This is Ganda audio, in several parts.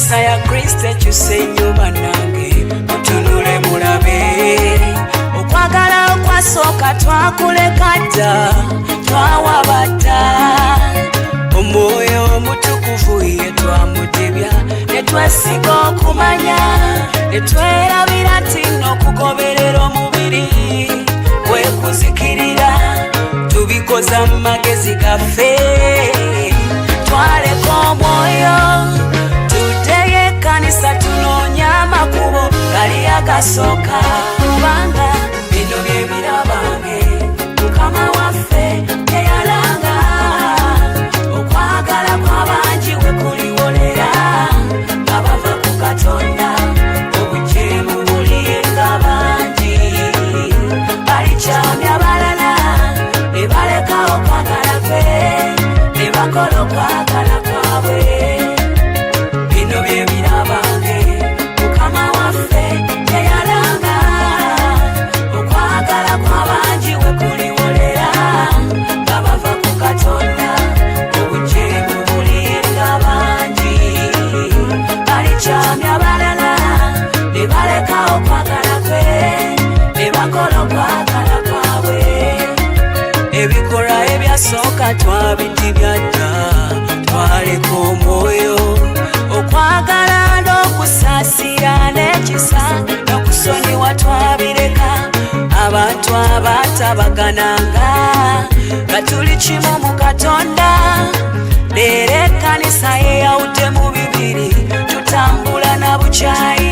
Ekkanisa ya Kristo ekyusa ennyo bannange mutunule mulabe. Okwagala okwasooka twakuleka dda twawaba ddala. Omwoyo omutukuvu ye twamudibya ne twesiga okumanya ne twerabira nti n'okugoberera omubiri kwekuzikirira tubikoza mu magezi gaffe. Twaleka omwoyo tuddeyo ekkanisa tunoonya amakubo gali agasooka. Kubanga bino bye birabange Mukama waffe teyalanga. Okwagala kw'abangi we kuliwolera nga bava ku Katonda. Obujeemu bulinga bangi balikyamya balala ne baleka okwagala kwe ne bakola okwagala kwabwe. Bino bye birabange Mukama waffe teyalanga. Okwagala kw'abangi we kuliwolera nga bava ku Katonda. Obujeemu bulinga bangi balikyamya balala ne baleka okwagala kwe ne bakola okwagala kwabwe. Ebikolwa ebyasooka twabidibya dda twaleka omwoyo. Okwagala n'okusaasira n'ekisa n'okusonyiwa twabireka. Abantu abatabagananga nga tuli kimu mu Katonda. Leero ekkanisa yeyawudde mu bibiri tutambula na bukyayi.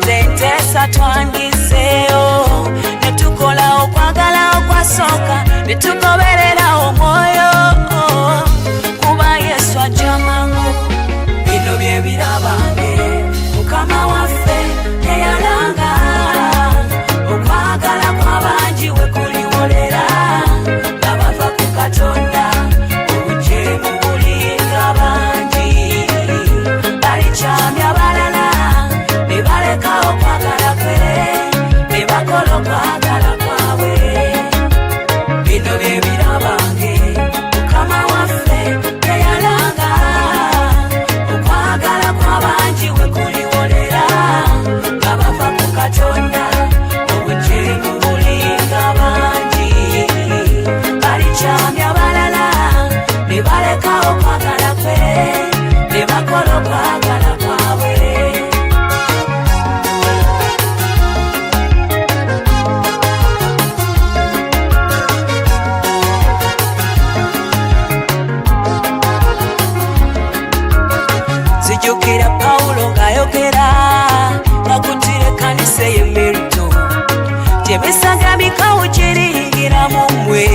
Zenteesa twandiseeyo ne tukola okwagala okwasooka ne tugoberera omwoyo kuba Yesu ajja mangu. Bino bye birabange Mukama waffe teyalanga. Okwagala kw'abangi we kuliwolera nga bava ku Katonda. Obujeemu bulinga bangi balikyamya balala ne baleka okwagala kwe ne bakola okwagala kwabwe. Bino bye birabange Mukama waffe teyalanga. Okwagala kw'abangi we kuliwolera nga bava ku Katonda. Obujeemu bulinga bangi balikyamya balala ne baleka okwagala kwe ne bakola okwagala kwabwe. Zijjukira Pawulo ng'ayogera ng'akuttira ekkanisa y'emmerito. Gy'emisaga mikawu giriyingira mu mmwe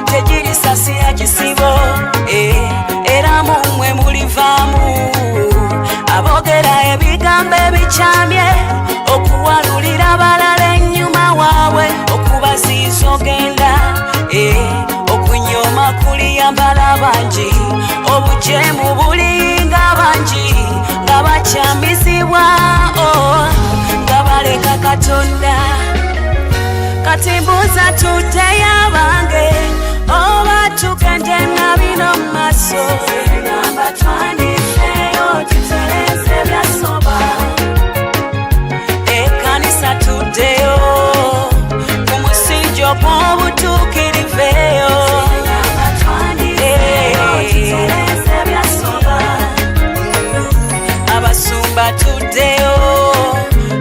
tegirisasira kisibo. Era mu mmwe mulivaamu aboogera ebigambo ebikyamye okuwalulira abalala ennyuma waabwe okubaziiza ogenda. Okunyooma kuliyambala bangi. Obujeemu bulinga bangi nga bakyamizibwa nga baleka Katonda. Kati mbuuza tuddeyo abange oba tugende na bino mu maaso. Ngamba twandiseeyo tutereze byasoba. Ekkanisa tuddeyo ku musingi ogw'obutuukiriveeyo. Abasumba tuddeyo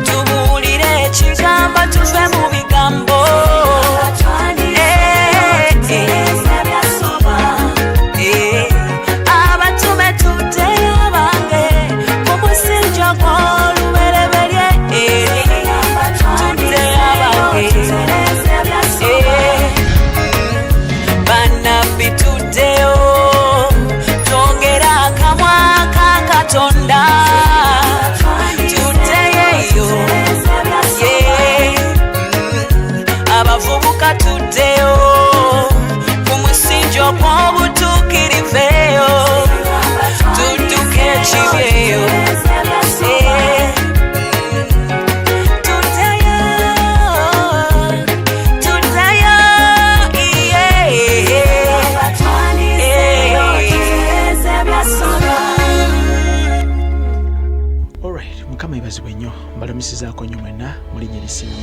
tubuulire ekigambo tuve mu bigambo. Abatume tuddeyo bange ku musingi ogw'olubereberye.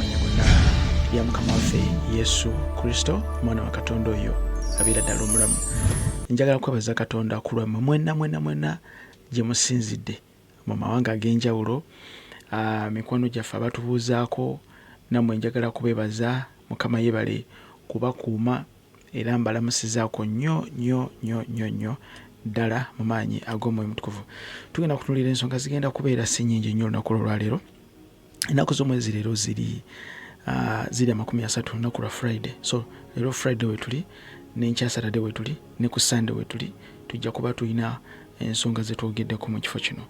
erinnya gonna lya Mukama waffe Yesu Kristo omwana wa Katonda oyo abeera ddala omulamu. Njagala kwebaza Katonda ku lwammwe mwenna gye musinzidde mu mawanga ag'enjawulo, mikwano gyaffe abatubuuzaako, nammwe njagala kubeebaza. Mukama yeebale kubakuuma era mbalamusizaako nnyo ddala mu maanyi ag'omwoyo mutukuvu. Tugenda kutunuulira ensonga zigenda kubeera si nnyingi nnyo olunaku olwaleero. Ennaku z'omwezi leero ziri 30 olunaku lwa Friday. So leero Friday we tuli, n'enkya Saturday we tuli, ne ku Sunday we tuli, tujja kuba tulina ensonga ze twogeddeko mu kifo kino.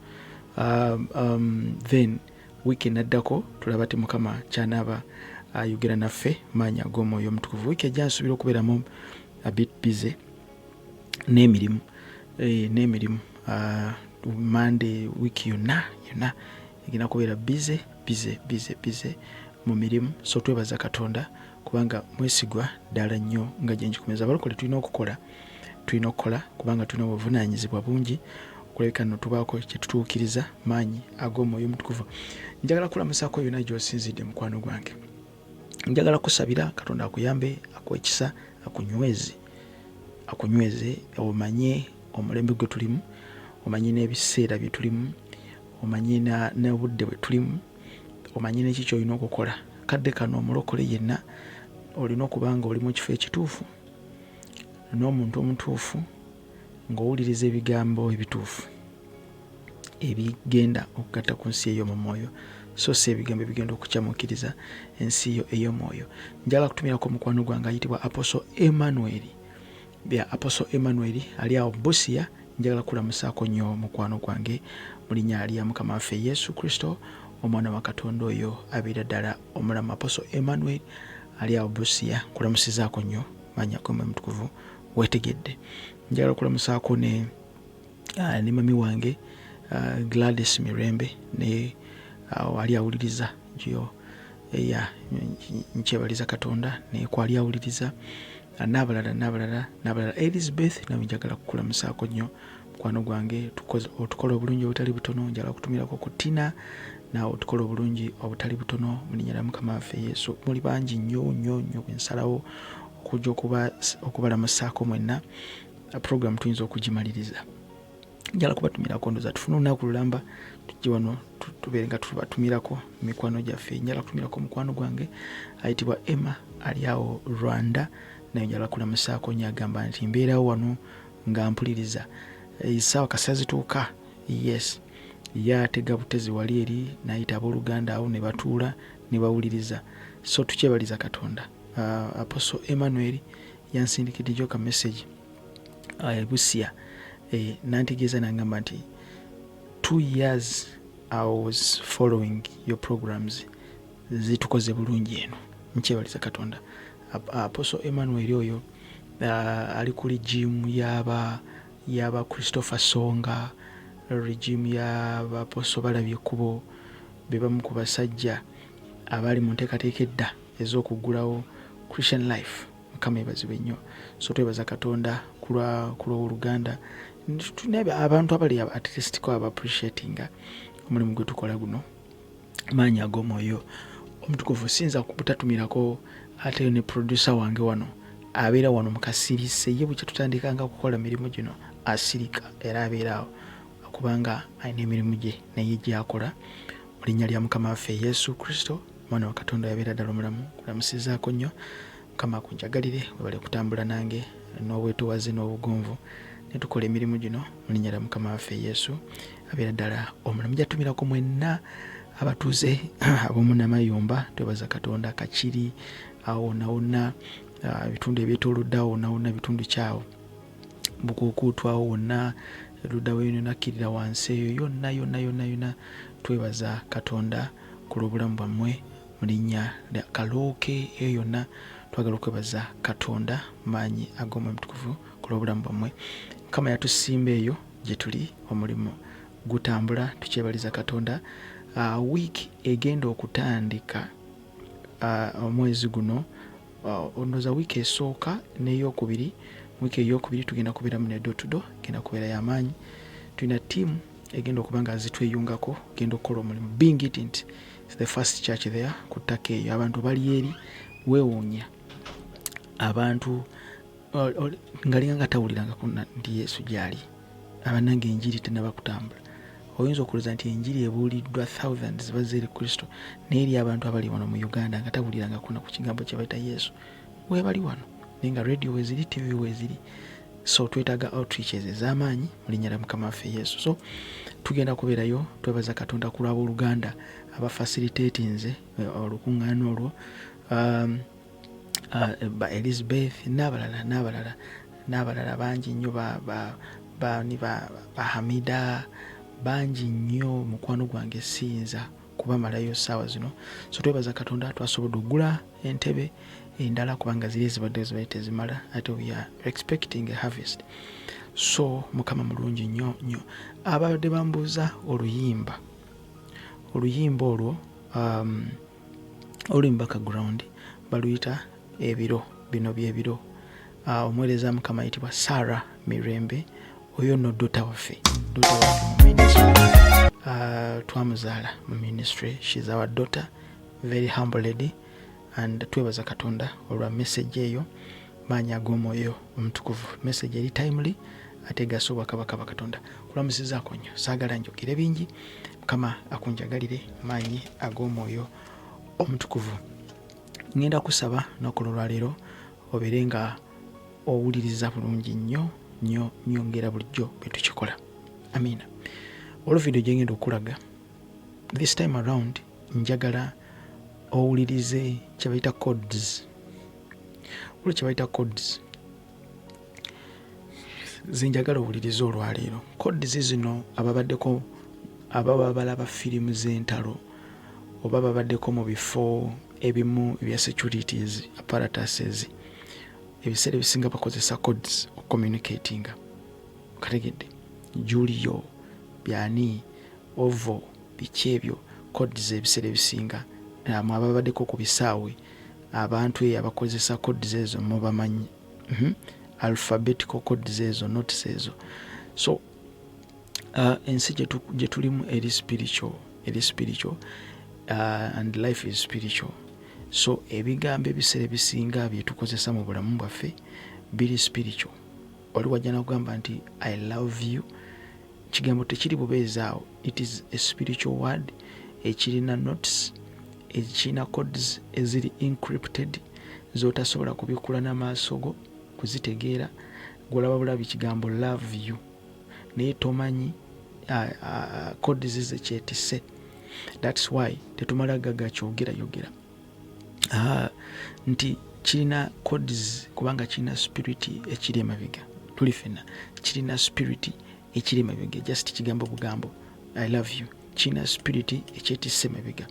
Then wiiki enaddako tulaba ti Mukama kyanaaba ayogera naffe maanyi ag'omwoyo omutukuvu. Wiiki ejja nsuubira okubeeramu a bit busy n'emirimu Monday wiiki yonna egenda kubeera busy mu mirimu. So twebaza Katonda kubanga mwesigwa ddala nnyo nga gye nkikumeza. Abalokole tulina okukola kubanga tulina obuvunaanyizibwa bungi okulabika nno tubaako kye tutuukiriza maanyi ag'omwoyo omutukuvu. Njagala kulamusaako yonna gy'osinzidde mukwano gwange. Njagala kusabira Katonda akuyambe, akuwe ekisa, akunyweze omanye omulembe gwe tulimu, omanye n'ebiseera bye tulimu, omanye n'obudde bwe tulimu, omanye n'eki ky'olina okukola. Kadde kano omulokole yenna olina okuba nga oli mu kifo ekituufu n'omuntu omutuufu, ng'owuliriza ebigambo ebituufu ebigenda okugatta ku nsi ey'omu mwoyo, so si ebigambo ebigenda okukyamuukiriza ensi yo ey'omwoyo. Njagala kutumirako omukwano gwange ayitibwa Apostle Emmanuel ali awo Busia. Njagala kulamusaako nnyo mukwano gwange mu linnya lya Mukama waffe Yesu Kristo omwana wa Katonda oyo abeera ddala omulamu. Apostle Emmanuel ali awo Busia, kulamusizaako nnyo maanyi ag'omwoyo omutukuvu weetegedde. Njagala kulamusaako ne mami wange Gladys Mirembe ne ali awuliriza gyo nkyebaliza Katonda ne kwali awuliriza n'abalala Elizabeth, nawe njagala kukulamusaako nnyo mukwano gwange. Otukola obulungi obutali butono. Njagala kutumirako ku Tina, naawe otukola obulungi obutali butono mu linnya lya Mukama waffe Yesu. Muli bangi nnyo bwe nsalawo okujja okubalamusaako mwenna. Program tuyinza okugimaliriza. Njagala kubatumirako ndoza tufune olunaku lulamba tujje wano tubeere nga tubatumirako mikwano gyaffe. Njagala kutumirako mukwano gwange ayitibwa Emma ali awo Rwanda, naye njagala kulamusaako nnyo, agamba nti mbeerawo wano nga mpuliriza. Essaawa kasita zituuka, yes, yatega butezi wali eri n'ayita abooluganda awo ne batuula ne bawuliriza. So tukyebaliza Katonda. Apostle Emmanuel yansindikiddeyo ka message Busia, nantegeeza n'angamba nti 2 years I was following your programs, zitukoze bulungi eno. Nkyebaliza Katonda. Apostle Emmanuel oyo ali ku regime yaba Christopher Songa, regime yaba Apostle Balabye Kubo, be bamu ku basajja abali mu nteekateeka edda ez'okuggulawo Christian life. Mukama yeebazibwe nnyo. So twebaza Katonda ku lw'oluganda. Abantu abali at least ko aba appreciatinga omulimu gwe tukola guno maanyi ag'omwoyo omutukuvu. Sinza kubutatumirako ate ne producer wange wano abeera wano mu kasirise, ye bwe kyatutandikanga kukola mirimu gino asirika era abeera awo kubanga alina emirimu gye naye gy'akola mu linnya lya Mukama waffe Yesu Kristo omwana wa Katonda yabeera ddala omulamu. Kulamusizaako nnyo. Mukama akunjagalire webale kutambula nange n'obwetowaze n'obugonvu ne tukola emirimu gino mu linnya lya Mukama waffe Yesu abeera ddala omulamu. Jatumirako mwenna abatuuze ab'omu Namayumba, twebaza Katonda. Kakiri awo wonna ebitundu ebyetoolodde awo wonna bitundu kyawo, Bukuukuutu awo wonna erudda weyo nakkirira wansi eyo yonna twebaza Katonda ku lw'obulamu bwammwe mu linnya lya Kalooke eyo yonna twagala okwebaza Katonda maanyi ag'omwoyo omutukuvu ku lw'obulamu bwammwe. Mukama yatusimba eyo gye tuli, omulimu gutambula, tukyebaliza Katonda. Wiiki egenda okutandika omwezi guno, ondoza wiiki esooka n'eyokubiri. Wiiki eyokubiri tugenda kubeeramu ne door-to-door, genda kubeera y'amaanyi. Tulina ttiimu egenda okuba nga zitweyungako, genda okukola omulimu being it nti the first church there ku ttaka eyo. Abantu bali eri weewuunya abantu ngalinga nga tawuliranga nti Yesu gyali, abananga enjiri tenaba kutambula. Oyinza okuloza nti enjiri ebuuliddwa thousands bazze eri Kristo, naye eri abantu abali wano mu Uganda nga tawuliranga kuna ku kigambo kye bayita Yesu webali wano, naye nga radio weziri, TV weziri. So twetaaga outreaches ez'amaanyi mu linnya lya Mukama waffe Yesu. So tugenda kubeerayo, twebaza Katonda ku lw'abooluganda abafacilitatinze olukuŋŋaana olwo, ba Elizabeth n'abalala bangi nnyo, ba Hamida bangi nnyo. Mukwano gwange siyinza kubamalayo ssaawa zino. So twebaza Katonda twasobodde okugula entebe endala kubanga ziri ezibadde tezimala, ate we are expecting a harvest. So Mukama mulungi nnyo nnyo. Abadde bambuuza oluyimba olwo oluli mu background baluyita ebiro, bino byebiro. Omuweereza Mukama ayitibwa Sarah Mirembe, oyo no dota waffe mu ministry. Twamuzaala mu ministry, she's our daughter, very humble lady, and twebaza Katonda olwa message eyo, maanyi ag'omwoyo omutukuvu. Message eri timely ate gasobola kabaka Katonda. Kulamusizaako nnyo, saagala njogere bingi. Mukama akunjagalire maanyi ag'omwoyo omutukuvu. Ngenda kusaba n'okulo lwaleero obeere nga owuliriza bulungi nnyo nnyo nnyongera bulijjo bwe tukikola. Amiina. Olwo video gye ngenda okulaga this time around njagala owulirize kye bayita codes. Olwo kye bayita codes zinjagala owulirize olwaleero. Codes zino ababaddeko ababa balaba firimu z'entalo oba babaddeko mu bifo ebimu ebya securities apparatuses, ebiseera ebisinga bakozesa codes ocommunicating. Kategedde Julio byani ovo biki ebyo codes ebiseera ebisinga ababaddeko ku bisaawe abantu eyo abakozesa codes ezo mubamanyi. Alphabetical codes ezo, notes ezo. So ensi gye tulimu eri spiritual and life is spiritual. So ebigambo ebiseera ebisinga bye tukozesa mu bulamu bwaffe biri spiritual. Oli wajja nakugamba nti I love you, kigambo tekiri bubeezaawo. It is a spiritual word ekirina notes, ekirina codes eziri encrypted z'otasobola kubikula n'amaaso go kuzitegeera. Gwolaba bulabi kigambo love you naye tomanyi codes ze kyetisse. That's why tetumala gaga kyogerayogera nti kirina codes kubanga kirina spirit ekiri emabega. Tuli ffenna kirina spirit ekiri emabega, just kigambo bugambo I love you kirina spirit ekyetisse emabega.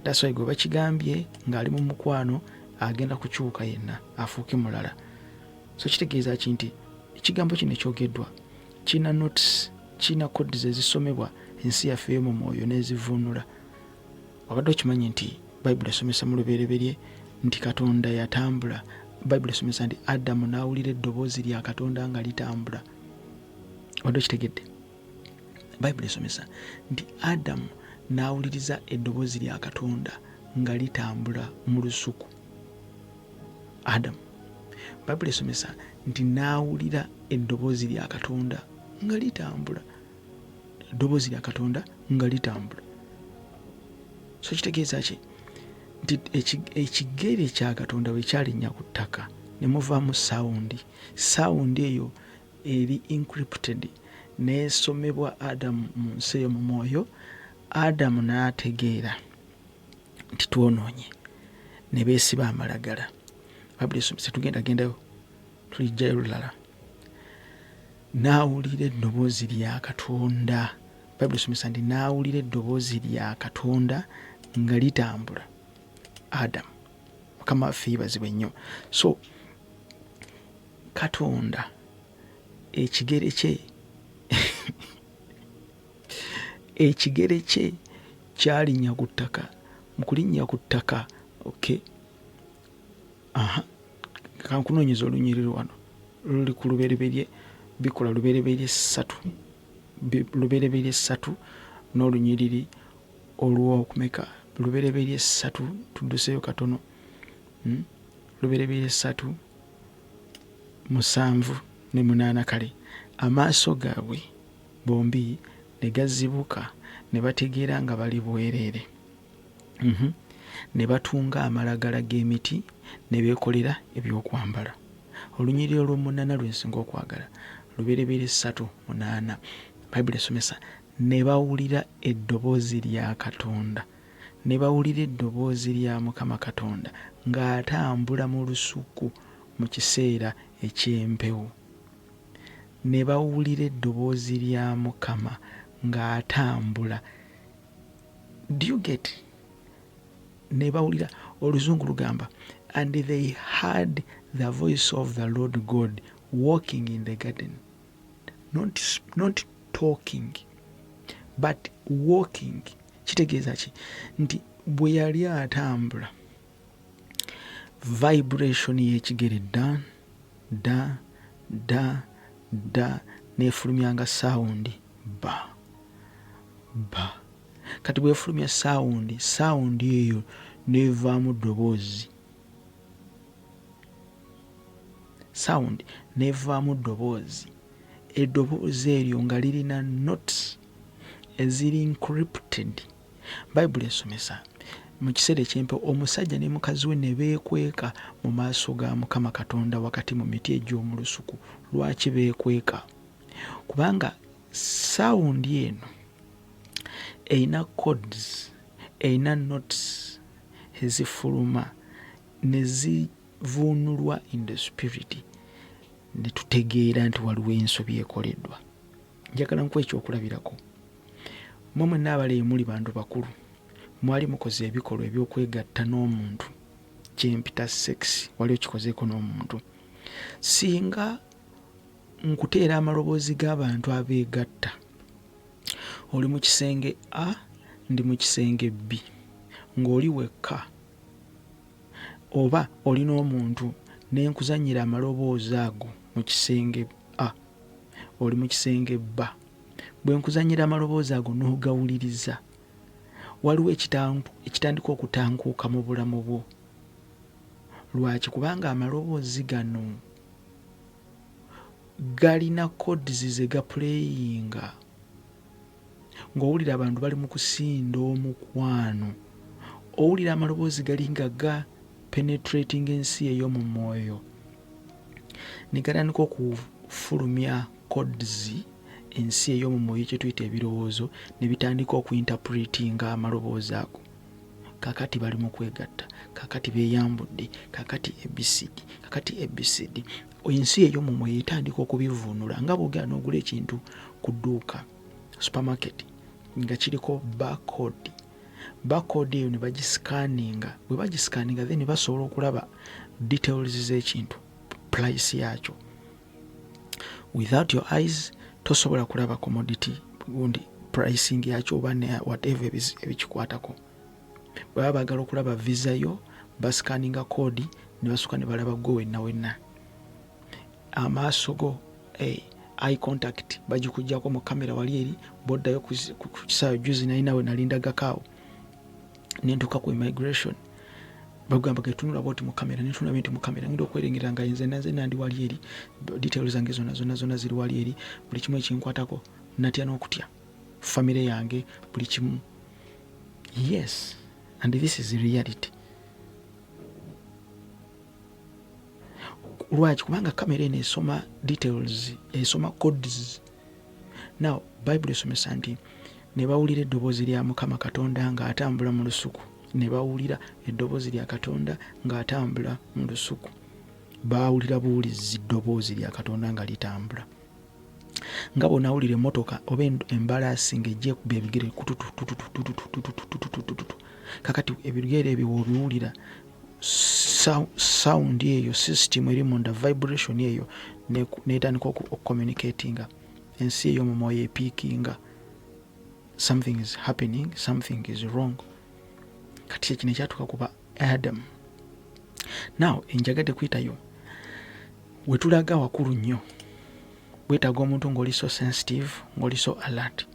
That's why gwe bakigambye ng'ali mu mukwano agenda kukyuka yenna afuuke mulala. So kitegeeza ki nti ekigambo kino ekyogeddwa kirina notes, kirina codes ezisomebwa ensi yaffe ey'omu mwoyo n'ezivuunula. Wabadde okimanyi nti Bayibuli esomesa mu lubereberye nti Katonda yatambula. Bayibuli esomesa nti Adamu n'awulira eddoboozi lya Katonda nga litambula. Wabadde okitegedde? Bayibuli esomesa nti Adamu n'awuliriza eddoboozi lya Katonda nga litambula mu lusuku. Adamu. Bayibuli esomesa nti n'awulira eddoboozi lya Katonda nga litambula. Eddoboozi lya Katonda nga litambula. So kitegeeza ki nti ekigere kya Katonda bwe kyalinnya ku ttaka ne muvaamu sawundi eyo eri encrypted n'esomebwa Adamu mu nsi eyo mu mwoyo. Adamu n'ategeera nti twonoonye ne beesiba amalagala. Bayibuli esomesa tugendayo tulijjayo lulala. N'awulira eddoboozi lya Katonda. Bayibuli esomesa nti n'awulira eddoboozi lya Katonda nga litambula. Adamu. Mukama waffe yeebazibwe nnyo. So Katonda ekigere kye kyalinnya ku ttaka. Mu kulinnya ku ttaka okay. Kankunoonyeza olunyiriri wano luli ku lubereberye, bikola lubereberye 3 n'olunyiriri olw'okumeka lubereberye 3 tudduseyo katono. Lubereberye 3 7 ne 8 kale amaaso gaabwe bombi ne gazibuka ne bategeera nga bali bwereere. Ne batunga amalagala g'emiti ne beekolera ebyokwambala. Olunyiriri olw'omunana lwensinga okwagala lubereberye 3:8 Bayibuli esomesa ne bawulira eddoboozi lya Katonda, ne bawulira eddoboozi lya Mukama Katonda ng'atambula mu lusuku mu kiseera eky'empewo. Ne bawulira eddoboozi lya Mukama ng'atambula. Do you get? Ne bawulira, oluzungu lugamba and they heard the voice of the Lord God walking in the garden. Not talking but walking. Kitegeeza ki? Nti bwe yali atambula vibration y'ekigere da da da da nefulumyanga sound ba ba. Kati bwefulumya sound eyo nevaamu ddoboozi. Sound nevaamu ddoboozi. Eddoboozi eryo nga lirina notes eziri encrypted. Bayibuli esomesa mu kiseera eky'empewo omusajja ne mukazi we ne beekweka mu maaso ga Mukama Katonda wakati mu miti egy'omu lusuku. Lwaki beekweka? Kubanga sound eno eyina codes, eyina notes ezifuluma ne zivuunulwa in the spirit, ne tutegeera nti waliwo ensobi ekoleddwa. Njagala nkuwa ekyokulabirako. Mmwe mwenna abaleeyi muli bantu bakulu, mwali mukoze ebikolwa ebyokwegatta n'omuntu kyempita sex, wali okikozeeko n'omuntu. Singa nkuteera amaloboozi g'abantu abeegatta, oli mu kisenge A ndi mu kisenge B, ng'oli wekka, oba oli n'omuntu n'enkuzannyira amaloboozi ago mu kisenge A, oli mu kisenge B, bwe nkuzannyira amaloboozi ago n'ogawuliriza, waliwo ekitandika okutankuuka mu bulamu bwo. Lwaki? Kubanga amaloboozi gano galina codes ze gapuleyinga. Ng'owulira abantu bali mu kusinda omukwano, owulira amaloboozi gali nga ga penetrating ensi ey'omu mwoyo, ne gatandika okufulumya codes ensi ey'omu mwoyo kye tuyita ebirowoozo, ne bitandika okuinterpretinga amaloboozi ago. Kakati bali mu kwegatta, kakati beeyambudde, kakati ABCD. Ensi ey'omu mwoyo etandika okubivuunula nga bw'ogenda n'ogula ekintu ku dduuka supermarket nga kiriko barcode. Barcode eyo ne bagisikaninga. Bwe bagisikaninga then basobola okulaba details z'ekintu, price yakyo. Without your eyes tosobola kulaba commodity gundi pricing yakyo oba whatever ebikikwatako. Bwe baba bagala okulaba visa yo basikaninga code ne basuka ne balaba go wenna. Amaaso go eye contact bagikujjako mu kamera wali eri boddayo ku kisaawe juzi nawe nalindagakaawo nentuuka ku immigration bagamba getunula boti mu kamera netuna bintu mu kamera ngenda okwerengera nga nze nandi wali eri details zange zonna ziri wali eri buli kimu ekinkwatako natya n'okutya family yange buli kimu. Yes, and this is reality. Lwaki? Kubanga kamera eno esoma details, esoma codes. Now Bible esomesa nti ne bawulira eddoboozi lya Mukama Katonda ng'atambula mu lusuku. Ne bawulira eddoboozi lya Katonda ng'atambula mu lusuku. Baawulira buwulizi ddoboozi lya Katonda nga litambula. Nga bw'onaawulira emmotoka oba embalaasi ng'ejja kuba ebigere kakati ebigere ebyo bw'obiwulira sound eyo system eri munda vibration eyo netandika okucommunicatinga ensi eyo mu mwoyo epiikinga something is happening, something is wrong. Kati ekino ekyatuuka kuba Adam. Now enjagadde kuyitayo wetulaga wakulu nnyo, wetaaga omuntu ng'oli so sensitive, ng'oli so alert,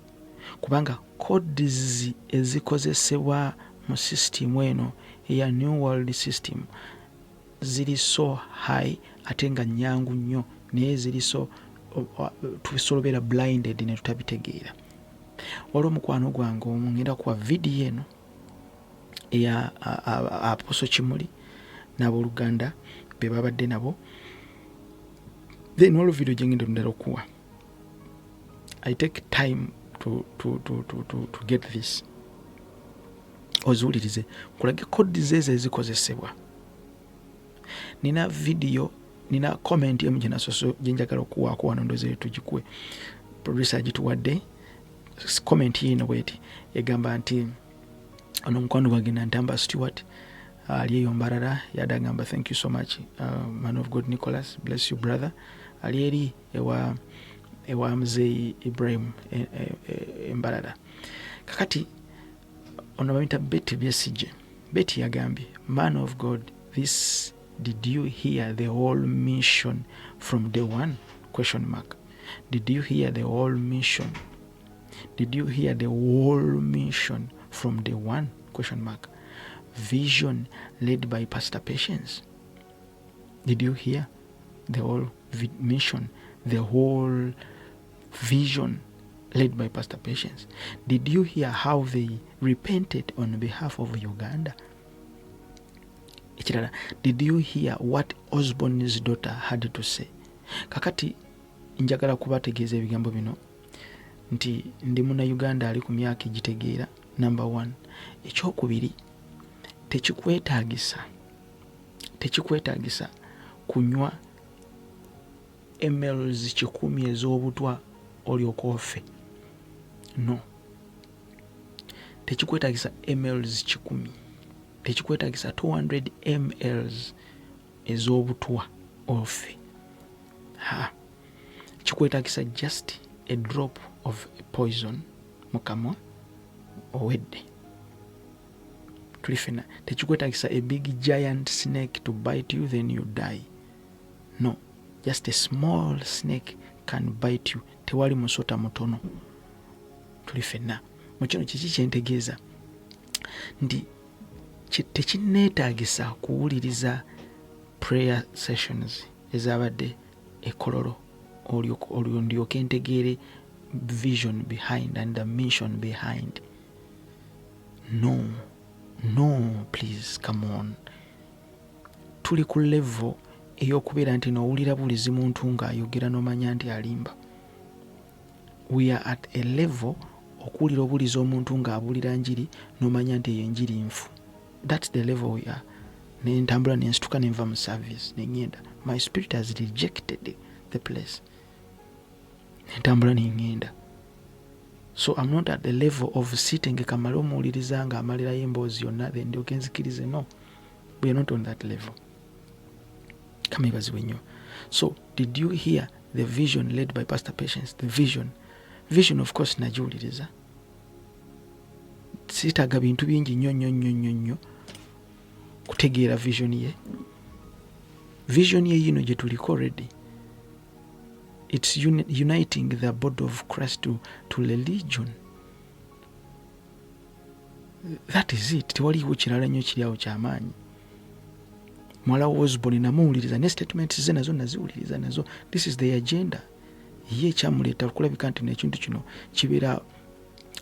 kubanga codes ezikozesebwa mu system eno eya new world system ziri so high ate nga nyangu nnyo naye ziri so tusolobera blinded ne tutabitegeera. Waliwo mukwano gwange omu ngenda kuwa vidiyo eno eya Apostle Kimuli n'abooluganda be babadde nabo, then waliwo vidiyo gye ngenda ndala okuwa. I take time to get this. Oziwulirize kulage codes ezo ezikozesebwa. Nina vidiyo, nina comment emu gye njagala okuwaako wano ndoze tugikuwe. Producer agituwadde. Comment yino bweti egamba nti ono mukwano gwange Nantamba Stewart ali eyo Mbarara yadagamba thank you so much man of God Nicholas, bless you brother. Ali eri ewa Mzee Ibrahim Mbarara. Kakati ono bamita Betty Besije. Betty yagambye, man of God, this did you hear the whole mission from day one? Question mark. Did you hear the whole mission? Did you hear the whole mission from day one? Question mark. Vision led by Pastor Patience. Did you hear the whole mission, the whole vision led by Pastor Patience? Did you hear how they repented on behalf of Uganda? Did you hear what Osborne's daughter had to say? Kakati njagala kubategeeza ebigambo bino nti ndi muna Uganda ali ku myaka egitegeera. Number 1, ekyokubiri, tekikwetaagisa kunywa mls 100 ez'obutwa olyoka ofe. No, tekikwetaagisa mls 100, tekikwetaagisa 200 mls ez'obutwa ofe. Kikwetaagisa just a drop of poison mukamwa owedde. Tulifena. Tekikwetaagisa a big giant snake to bite you then you die. No, just a small snake can bite you. Tewali musota mutono. Tulifena. Mukino kiki kyentegeeza nti tekineetaagisa kuwuliriza prayer sessions ezabadde ekololo olyo ndyoke ntegeere vision behind and the mission behind. No, please, come on. Tuli ku level ey'okubeera nti n'owulira bulizi muntu ng'ayogera n'omanya nti alimba. We are at a level okuwulira obulizi omuntu ng'abulira njiri n'omanya nti eyo njiri nfu. That's the level we are. Nentambula nensituka nenva mu service nengenda. My spirit has rejected the place. Nentambula nengenda. So I'm not at the level of sitting kamala omuwuliriza nga amalirayo emboozi yonna then ndyoke nzikirize. No, we are not on that level. Kamibazibwe nnyo. So did you hear the vision led by Pastor Patience? The vision of course nagiwuliriza. Sitaaga bintu bingi nnyo kutegeera vision ye. Vision ye yino gye tuliko already. It's uniting the body of Christ to religion. That is it. Tewaliwo kirala nnyo kiri awo kyamaanyi. Mwala Osborne namuwuliriza ne statements ze nazo naziwuliriza nazo. This is the agenda. Ye kyamuleeta okulabika nti n'ekintu kino kibeera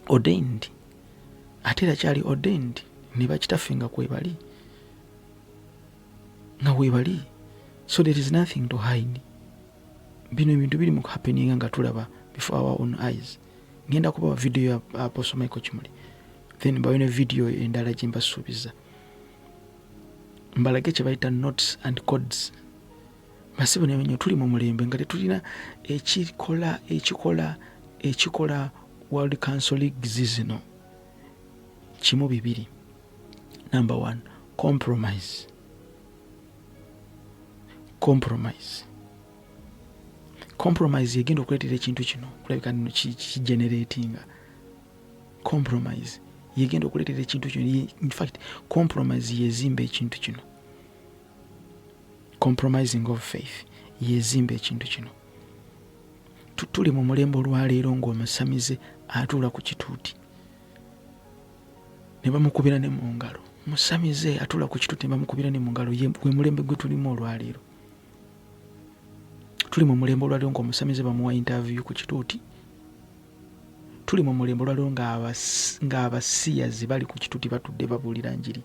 ordained. Ate era kyali ordained ne bakitaffe nga kwebali. Nga webali. So there is nothing to hide. Bino ebintu biri mu happening nga tulaba before our own eyes. Ngenda kuba video ya Apostle Micheal Kimuli. Then bayone video endala gye mbasuubiza. Mbalage kye bayita notes and codes. Masibo ne tuli mu mulembe nga tetulina ekikola World Council Leagues zino. Kimu bibiri. Number 1, compromise. Compromise yegenda okuleetera ekintu kino kulabika nno kigeneratinga. Compromise yegenda okuleetera ekintu kino. In fact, compromise yezimba ekintu kino. Compromising of faith yezimba ekintu kino. Tuli mu mulembe olwaleero ng'omusamize atuula ku kituuti. ne bamukubira ne mu ngalo. Musamize atula ku kituuti ne bamukubira ne mu ngalo. Gwe mulembe gwe tulimu olwaleero. Tuli mu mulembe olwaleero ng'omusamize bamuwa interview ku kituuti. Tuli mu mulembe olwaleero ng'abasiyazi bali ku kituuti batudde babuulira njiri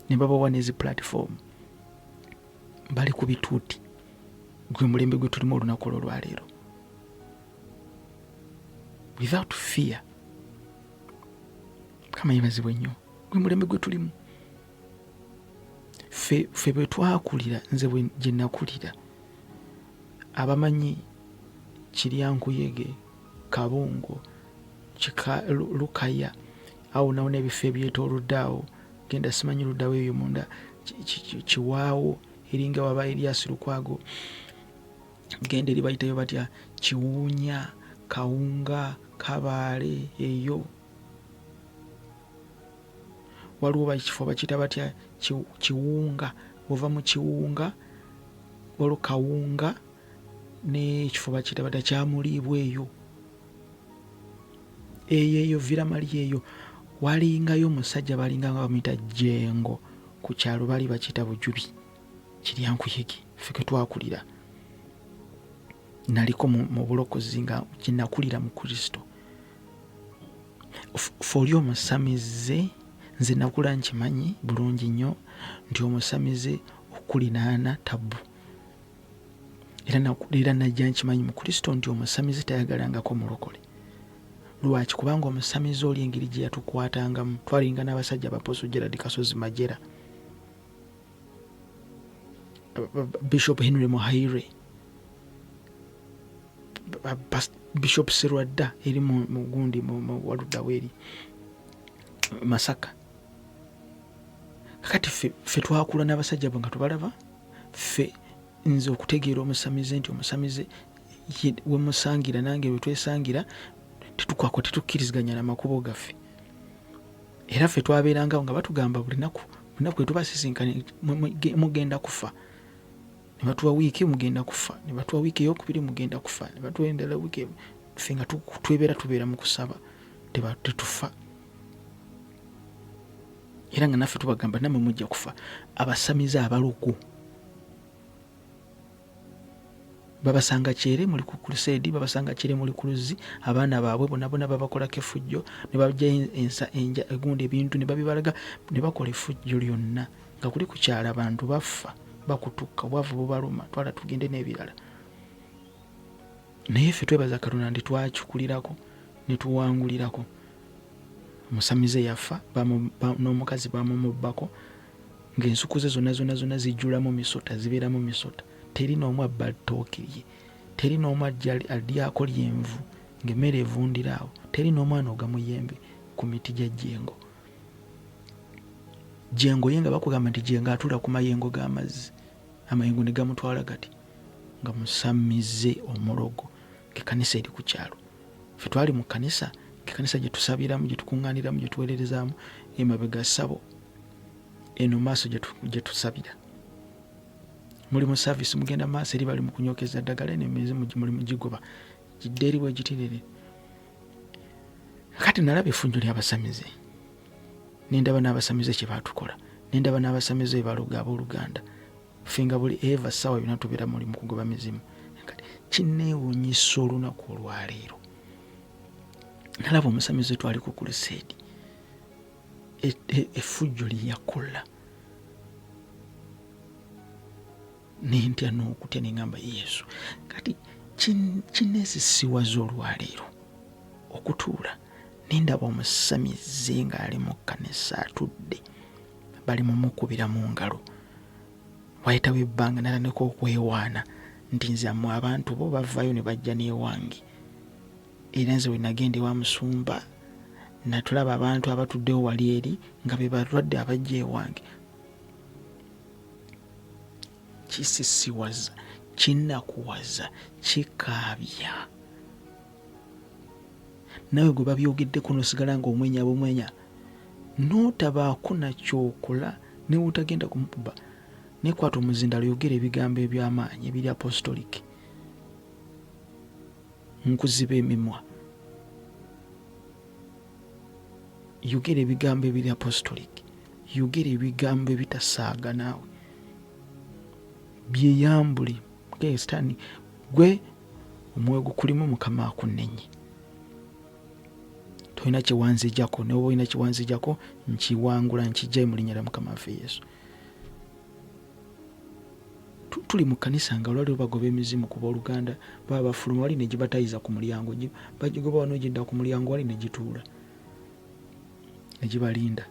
ne babawa n'ezi platform bali ku bituuti. Gwe mulembe gwe tulimu olunaku olwaleero. Without fear. Kama yibazibwe nnyo. Gwe mulembe gwe tulimu. Ffe bwe twakulira, nze gye nakulira, abamanyi Kiryankuyege, Kabongo, Lukaya, awo nawo n'ebifo ebyetoolodde awo, genda simanyi luddawo eyo munda, Kiwaawo, eringa waba Erias Lukwago, genda eri bayitayo batya Kiwunya, Kawunga, Kabaale, eyo waliwo ekifo bakiyita batya Kiwunga. Ova mu Kiwunga waliwo Kawunga n'ekifo bakiyita batya Kyamuliibwa eyo. Eyo Viramali eyo walingayo omusajja balinga nga bamuyita Jengo ku kyalo bali bakiyita Bujubi. Kiryankuyege ffe ke twakulira. Naliko mu bulokozi nga gye nakulira mu Kristo. Foli omusamize nze nakula nkimanyi bulungi nnyo nti omusamize okulinaana tabu. Era najja nkimanyi mu Kristo nti omusamize tayagalangako mulokole. Lwaki? Kubanga omusamize oli engeri gye yatukwatangamu. Twalinga n'abasajja Apostle Gerald Kasozi Majera, Bishop Henry Muhaire, Bishop Serwadda eri mu gundi mu waluddawo eri Masaka. Kakati ffe twakula n'abasajja bo nga tubalaba. Ffe nze okutegeera omusamize nti omusamize we musangira nange we twesangira tetukwako tetukkiriziganya n'amakubo gaffe. Era ffe twabeerangawo nga batugamba buli naku etubasisinkane mugenda kufa. Ne batuwa wiiki mugenda kufa. Ne batuwa wiiki eyokubiri mugenda kufa. Ne batuwa endala wiiki. Ffe nga tubeera mu kusaba tetufa. Era nga naffe tubagamba nammwe mujja kufa. Abasamize abalugu babasanga kyere muli ku crusade, babasanga kyere muli ku luzzi, abaana baabwe bonna babakolako effujjo, ne bajja enja egundi ebintu ne babibalaga ne bakola effujjo lyonna nga kuli kukyala abantu bafa bakutukka bwavu bubaluma twala tugende n'ebirala. Naye ffe twebaza Katonda ndi twakikulirako ne tuwangulirako. Omusamize yafa n'omukazi bamumubbako ng'ensuku ze zonna zijjulamu misota, zibeeramu misota. Teri n'omu abba ttooke lye, teri n'omu alyako lyenvu ng'emmere evundira awo, teri n'omu anooga muyembe ku miti gya Jengo. Jengo ye nga bakugamba nti Jengo atula ku mayengo g'amazzi, amayengo ne gamutwala gati nga musamize omulogo ng'ekkanisa eri ku kyalo. Ffe twali mu kkanisa, ekkanisa gye tusabiramu, gye tukuŋŋaaniramu, gye tuweererezaamu, emabega ssabo, eno maaso gye tusabira. Muli mu service mugenda maaso eri bali mu kunyookeza ddagala n'emize muli mugigoba gidde eri bwe gitirire. Kati nalaba effunjo ly'abasamize, nendaba n'abasamize kye baatukola, nendaba n'abasamize baloga abooluganda. Ffe nga buli eva ssaawa yonna tubeera muli mu kugoba mizimu. Kinneewuunyisa olunaku olwaleero. Nalaba omusamize twali ku crusade, effujjo lye yakola. Nentya n'okutya ne ngamba Yesu. Kati kinneesisiwaza olwaleero okutuula nendaba omusamize ng'ali mu kkanisa atudde, bali mumukubira mu ngalo. Wayitawo ebbanga nalaneko okwewaana nti nze mmwe abantu bo bavaayo ne bajja n'ewange. Era nze we nagenda ewa musumba natulaba abantu abatuddewo wali eri nga be balwadde abajja ewange. Kisisiwaza, kinnakuwaza, kikaabya. Nawe gwe babyogeddeko n'osigala ng'omwenya bumwenya n'otabaako nakyokola ne wotagenda kumukuba. Nekwata omuzindalo yogera ebigambo eby'amaanyi ebiri apostolic. Nkuziba emimwa. yogera ebigambo ebiri apostolic, yogera ebigambo ebitasaaga naawe, byeyambule. Sitaani gwe omwoyo gukulimu, Mukama akunenye. Tolina kyewanzijako, ne oba olina kyewanzijako nkiwangula nkijjayo mu linnya lya Mukama waffe Yesu. Tuli mu kkanisa nga olwali bagoba emizimu kuba Oluganda baba bafuluma, wali ne gibatayiza ku mulyango, bagigoba wano gidda ku mulyango wali ne gituula ne gibalinda.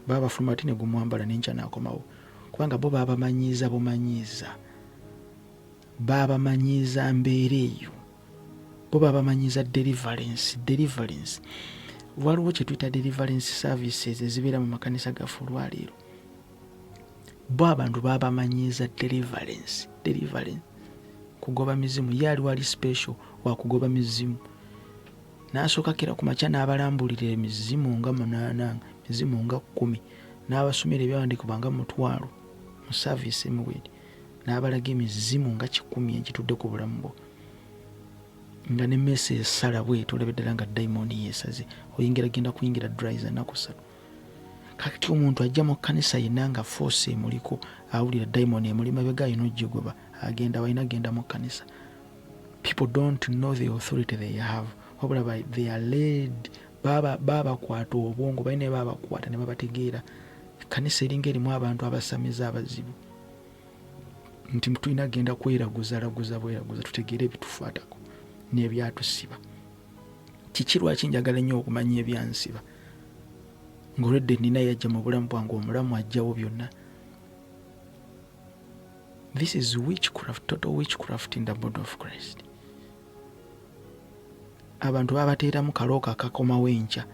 Baba bafuluma ati ne gumwambala n'enkya n'akomawo, kubanga bo babamanyiiza bumanyiiza, babamanyiiza mbeera eyo, bo babamanyiiza deliverance. Waliwo kye tuyita deliverance services ezibeera mu makanisa gaffe olwaleero. Bo abantu babamanyiiza deliverance, kugoba mizimu. Ye ali wali special wa kugoba mizimu, n'asooka kera ku makya n'abalambulira emizimu nga 8, mizimu nga 10, n'abasomera ebyawandiiko nga 1,000 mu service emuwedi, n'abalaga emizimu nga 100 egitudde ku bulamu bwo, nga ne mesa esala bwetyo, olabye ddala nga dayimoni yeesaze, genda kuyingira dry za nnaku 3. Kakati omuntu ajja mu kkanisa yenna nga force emuliko, awulira dayimoni emuli mabega alina ogigoba, agenda mu kkanisa. People don't know the authority they have, wabula they are led, babakwata obwongo, balina babakwata ne babategeera. Ekkanisa eringa erimu abantu abasamiza abazibu, nti tulina genda kweraguza bweraguza, tutegeere ebitufaatako n'ebyatusiba. Kiki lwaki njagala nnyo okumanya ebyansiba? Ng'olwedde nina yajja mu bulamu bwange omulamu ajjawo byonna. This is witchcraft, total witchcraft in the body of Christ. Abantu babateeramu kalooka akakomawo enkya,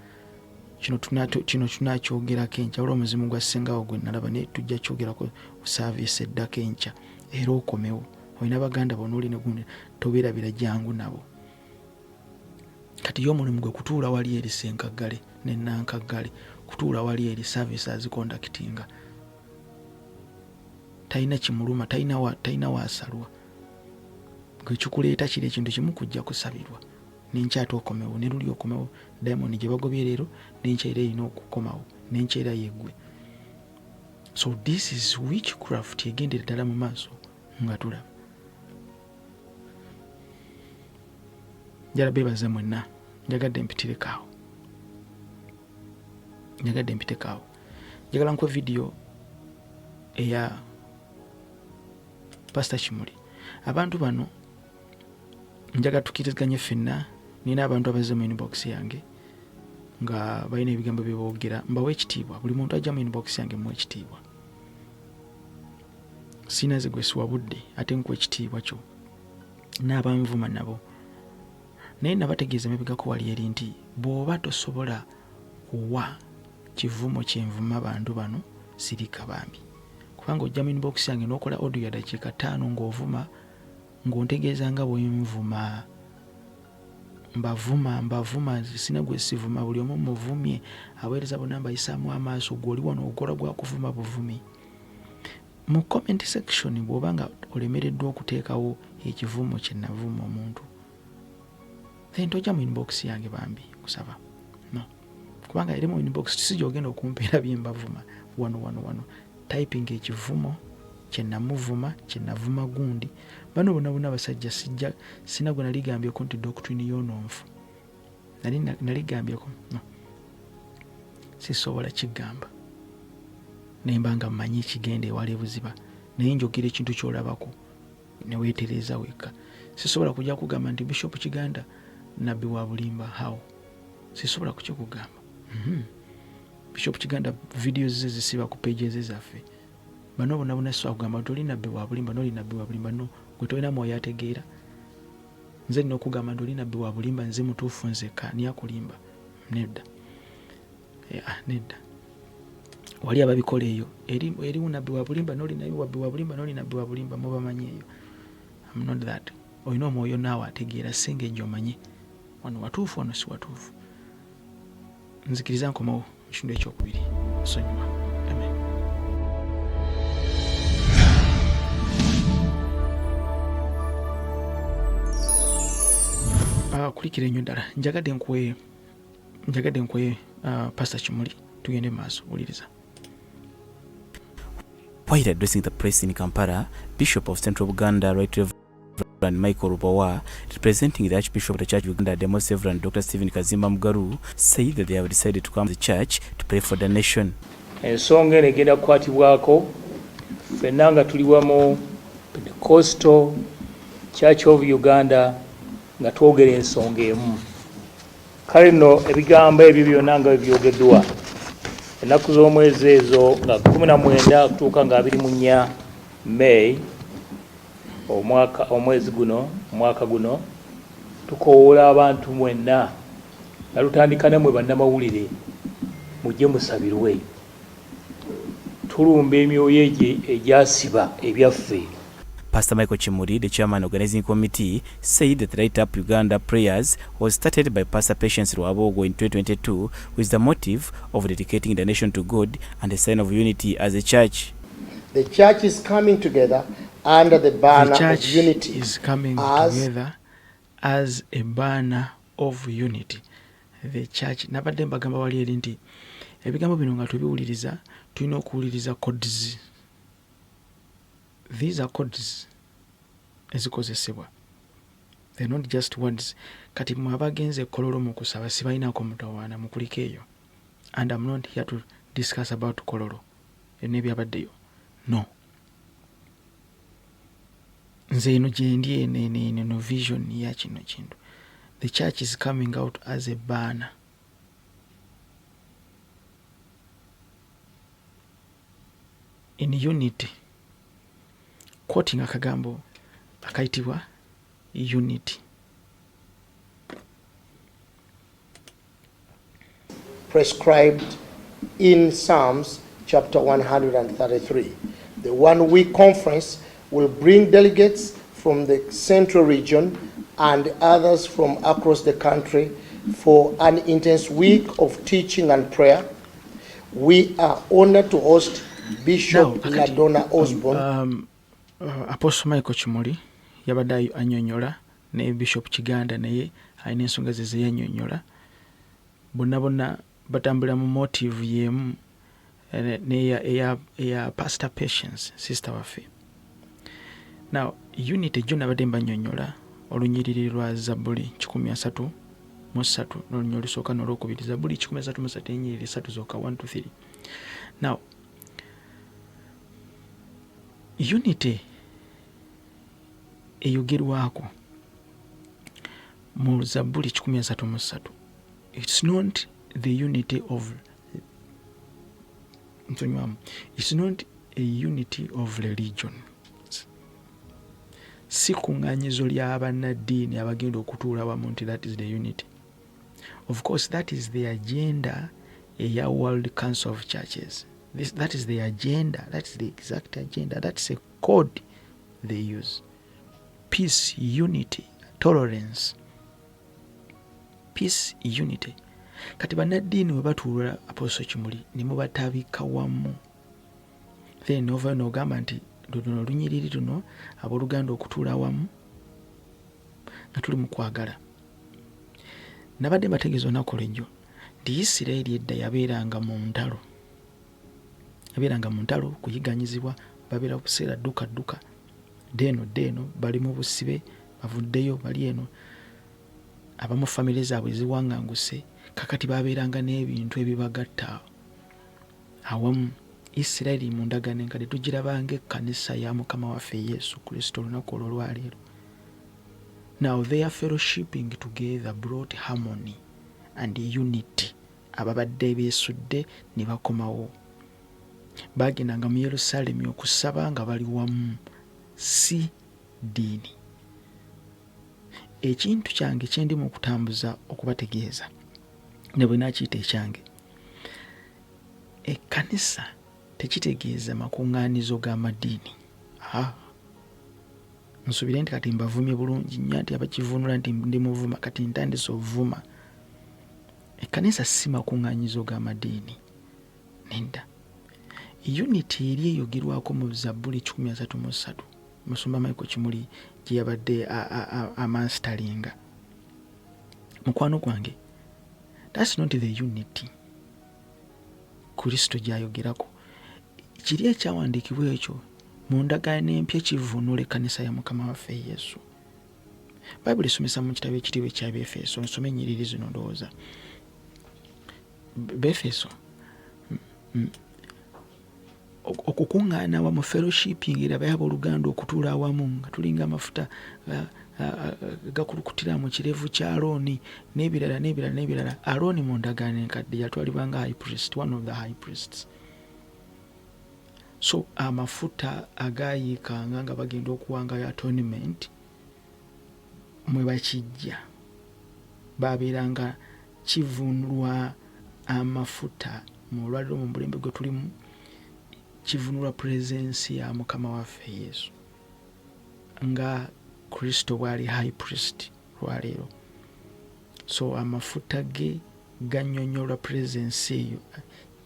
kino tunakyogerako enkya, olwo omuzimu gwa ssengawo gwe nalaba, naye tujja kyogerako service eddako enkya, era okomewo. Olina baganda bonna oli ne gundi tobeerabira jangu nabo. Kati yo omulimu gwe kutuula wali eri Ssenkaggale ne Nankaggale, kutuula wali eri service azikondaktinga. Talina kimuluma, talina waasalwa. Gwe kikuleeta kiri ekintu kimu kujja kusabirwa. N'enkyata okomewo, ne luli okomewo, diamond gye bagobye leero, n'enkyera erina okukomawo, n'enkyera yeggwe. So this is witchcraft egendera ddala mu maaso nga tulaba. Njala beebaza mwenna, njagadde mpitireko awo. Njagala nkwe video eya Pastor Kimuli. Abantu bano njaga tukiriziganye ffenna, nina abantu abazze mu inbox yange nga balina ebigambo bye boogera, mbawe ekitiibwa. Buli muntu ajja mu inbox yange muwe ekitiibwa. Sinaze gwe siwabudde, ate nkuwa ekitiibwa kyo. N'abanvuma nabo, naye nabategeeza emabegako wali eri nti bw'oba tosobola kuwa kivumo kyenvuma abantu bano, sirika bambi. Kubanga ojja mu inbox yange n'okola audio ya dakiika 5 ng'ovuma, ng'ontegeeza nga bwenvuma, mbavuma, sina gwe sivuma, buli omu muvumye, aweereza bonna mbayisaamu amaaso, gw'oli wano okola gwa kuvuma buvumi. Mu comment section bw'oba nga olemereddwa okuteekawo ekivumo kye navuma omuntu, then tojja mu inbox yange bambi, kusaba. No. Kubanga eri mu inbox sijogenda okumpeera byembavuma wano. Typing ekivumo kye namuvuma, kye navuma gundi. Bano bonna basajja sina gwe naligambyeko nti doctrine y'ononfu. Naligambyeko. No. Sisobola kigamba. Nemba nga mmanyi ekigenda ewala ebuziba, naye njogera ekintu ky'olabako ne weetereza wekka. Sisobola kujja kugamba nti Bishop Kiganda nabbi wa bulimba. How? Sisobola kukigamba. Bishop Kiganda videos ze zisiba ku pages zaffe. Bano bonna so kugamba nti oli nabbi wa bulimba, n'oli nabbi wa bulimba. No, gwe tolina mwoyo ategeera. Nze nina okugamba nti oli nabbi wa bulimba, nze mutuufu, nze kaani akulimba. Nedda. Nedda. Wali ababikola eyo, eri nabbi wa bulimba, n'oli nabbi wa bulimba, n'oli nabbi wa bulimba, mubamanyi eyo. I'm not that. Olina omwoyo naawe ategeera, senga ejjo omanye wano watuufu, wano si watuufu. Nzikiriza nkomawo mu kitundu ekyokubiri. Nsonyiwa. Amen. Kulikira ennyo ddala, njagadde nkuwe njagadde nkwe Pastor Kimuli tugende maaso wuliriza. While addressing the press in Kampala, Bishop of Central Uganda, Right Reverend Micheal, representing the Archbishop of the Church of Uganda, the Most Reverend Dr. Stephen Kazimba Mugaru, said that they have decided to come to the church to pray for the nation. Ensonga eno egenda kukwatibwako ffenna nga tuli wamu Pentecostal Church of Uganda nga twogera ensonga emu. Kale nno ebigambo ebyo byonna nga byogeddwa ennaku z'omwezi ezo nga 19 kutuuka nga 24 May omwaka guno tukowoola abantu mwenna nga lutandika namwe bannamawulire mujje musabirwe tulumba emyoyo egyasiba ebyaffe. Pastor Micheal Kimuli, the chairman organizing committee, said that Light Up Uganda prayers was started by Pastor Patience Rwabogo in 2022 with the motive of dedicating the nation to God and a sign of unity as a church. The church is coming together under the banner of unity. The church is coming together as a banner of unity. The church nabadde mbagamba wali eri nti ebigambo bino nga tubiwuliriza tulina okuwuliriza codes. These are codes ezikozesebwa. They're not just words. Kati mwabagenze kololo mu kusaba sibalinaako mutawaana mukuliko eyo. And I'm not here to discuss about kololo ebyabaddeyo. No. Nze eno gyendi eno vision ya kino kintu. The church is coming out as a banner. In unity. Quoting akagambo akaitibwa unity. Prescribed in Psalms chapter 133. The 1 week conference will bring delegates from the central region and others from across the country for an intense week of teaching and prayer. We are honored to host Bishop Ladona Osborne. Apostle Micheal Kimuli yabadde annyonnyola ne Bishop Kiganda naye alina ensonga ze yannyonnyola. Bonna batambula mu motive yemu eya Pastor Patience sister waffe. Now unity jjo nabadde mbannyonnyola olunyiriri lwa Zabbuli 133 n'olunyiriri olusooka n'olwokubiri. Zabbuli 133 ennyiriri 3 zokka 1 to 3. Now unity eyogerwako mu Zabbuli 133. It's not the unity of it's not a unity of religion. Si kuŋŋaanyizo ly'abannaddiini abagenda okutuula wamu nti that is the unity. Of course that is the agenda eya World Council of Churches. That is the agenda. That is the exact agenda. That's a code they use. Peace, unity, tolerance. Peace, unity. Kati bannaddiini we batuula Apostle Kimuli ne mubatabika wamu. Then over n'ogamba nti luno lunyiriri luno abooluganda okutuula wamu nga tuli mu kwagala. Nabadde mbategeeza olunaku lwejjo nti Isirayiri edda yabeeranga mu ntalo kuyiganyizibwa, babeera buseera dduka deeno bali mu busibe bavuddeyo bali eno abamu famire zaabwe ziwaŋŋanguse kakati babeeranga n'ebintu ebibagatta awamu. Isirayiri mu ndagaano enkadde tugirabanga ekkanisa ya Mukama waffe Yesu Kristo olunaku olwo lwaleero. Now they are fellowshipping together brought harmony and unity. Ababadde beesudde ne bakomawo. Bagendanga mu Yerusaalemi okusaba nga bali wamu, si ddiini. Ekintu kyange kye ndi mu kutambuza okubategeeza ne bwe nakiyita ekyange. Ekkanisa tekitegeeza makuŋŋaanizo g'amaddiini. Nsuubire nti kati mbavumye bulungi nnyo nti abakivunula nti ndi muvuma kati ntandise ovuma. Ekkanisa si makuŋŋaanyizo g'amaddiini. Nedda. Unity eri eyogerwako mu Zabbuli 133. Musumba Micheal Kimuli gye yabadde amansitalinga. Mukwano gwange, That's not the unity Kristo gy'ayogerako. Kiri ekyawandiikibwa ekyo mu ndagaano empya kivvuunula ekkanisa ya Mukama waffe Yesu. Bayibuli esomesa mu kitabo ekitiibwa ekya Befeso, nsome ennyiriri zino ndowooza. Befeso okukuŋŋaana awamu fellowshipping eraba abooluganda okutuula awamu nga tulinga amafuta gakulukutira mu kirevu kya Alooni n'ebirala. Alooni mu ndagaano enkadde yatwalibwa nga high priest, one of the high priests. So amafuta agaayiikanga nga bagenda okuwangayo atonement mwe bakijja baabeeranga kivunulwa amafuta mu olwaliro mu mulembe gwe tulimu, kivunulwa presence ya Mukama waffe Yesu nga Kristo bw'ali high priest lwaleero. So amafuta ge gannyonnyola presence eyo,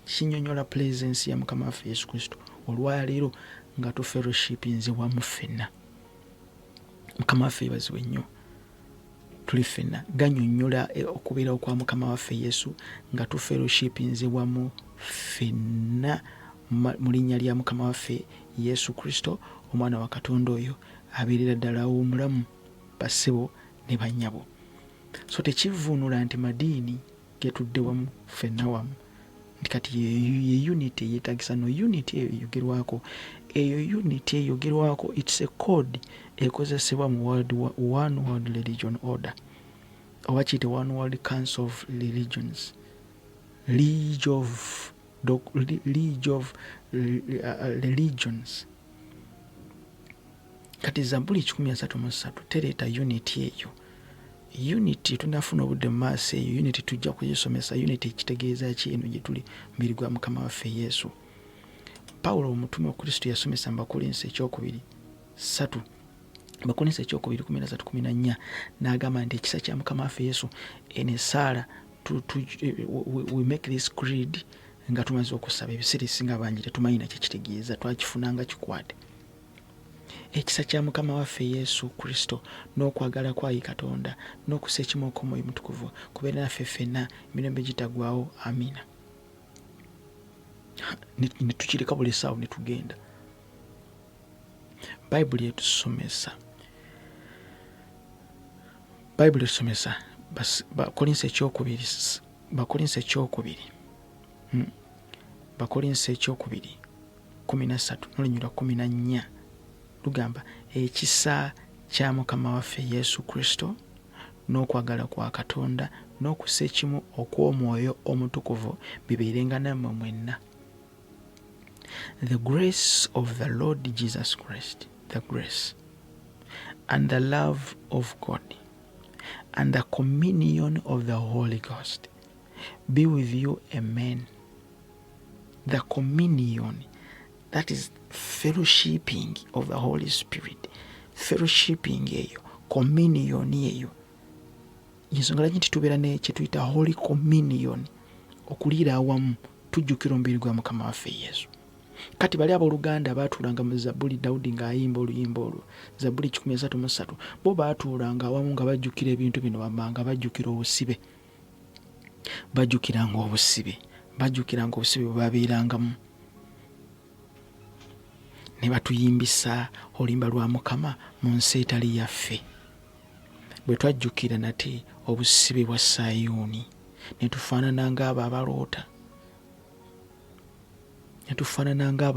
kinyonnyola presence ya Mukama waffe Yesu Kristo olwaleero nga tufellowshipinze wamu ffenna. Mukama waffe yeebazibwe nnyo. Tuli ffenna gannyonnyola okubeerawo kwa Mukama waffe Yesu nga tufellowshipinze wamu ffenna mu linnya lya Mukama waffe Yesu Kristo, omwana wa Katonda oyo abeerera ddala omulamu bassebo ne bannyabo. So tekivvuunula nti madiini getudde wamu ffenna wamu nti kati ye unity eyeetagisa. No, unity eyo eyogerwako, unity eyogerwako, it's a code ekozesebwa mu one world religion order, oba kiyite one world council of religions, league of religions. Kati Zabbuli 133 tereeta unity eyo. Unity tunafuna obudde mu maaso eyo. Unity tujja kugisomesa. Unity kitegeeza ki eno gye tuli mubiri gwa Mukama waffe Yesu. Pawulo omutume wa Kristo yasomesa mu Bakolinso ekyokubiri 13:14 n'agamba nti ekisa kya Mukama waffe Yesu enesaala we make this creed nga tumaze okusaba. Ebiseera ebisinga bangi tetumanyi nakyo kitegeeza, twakifunanga kikwate. Ekisa kya Mukama waffe Yesu Kristo n'okwagala kwa Katonda n'okussa ekimu kw'Omwoyo Mutukuvu kubeera naffe ffenna emirembe gitagwawo. Amiina. Ne tukireka buli ssaawa ne tugenda. Bayibuli etusomesa Bakolinso ekyokubiri 13 n'olunyirwa 14 lugamba ekisa kya Mukama waffe Yesu Kristo n'okwagala kwa Katonda n'okussa ekimu okw'Omwoyo Omutukuvu bibeerenga nammwe mwenna. The grace of the Lord Jesus Christ, the grace and the love of God and the communion of the Holy Ghost be with you. Amen. The communion, that is fellowshipping of the Holy Spirit, fellowshipping eyo, communion eyo, ensonga lwaki nti tubeera ne kye tuyita holy communion, okuliira awamu tujjukira omubiri gwa Mukama waffe Yesu. Kati bali abooluganda baatuulanga mu Zabbuli, Dawudi ng'ayimba oluyimba olwo, Zabbuli 133, bo baatuulanga awamu nga bajjukira ebintu bino wammanga bajjukira obusibe, bajjukiranga obusibe bwe babeerangamu, ne batuyimbisa oluyimba lwa Mukama mu nsi etali yaffe. Bwe twajjukira nate obusibe bwa Sayuuni ne tufaanana ng'abo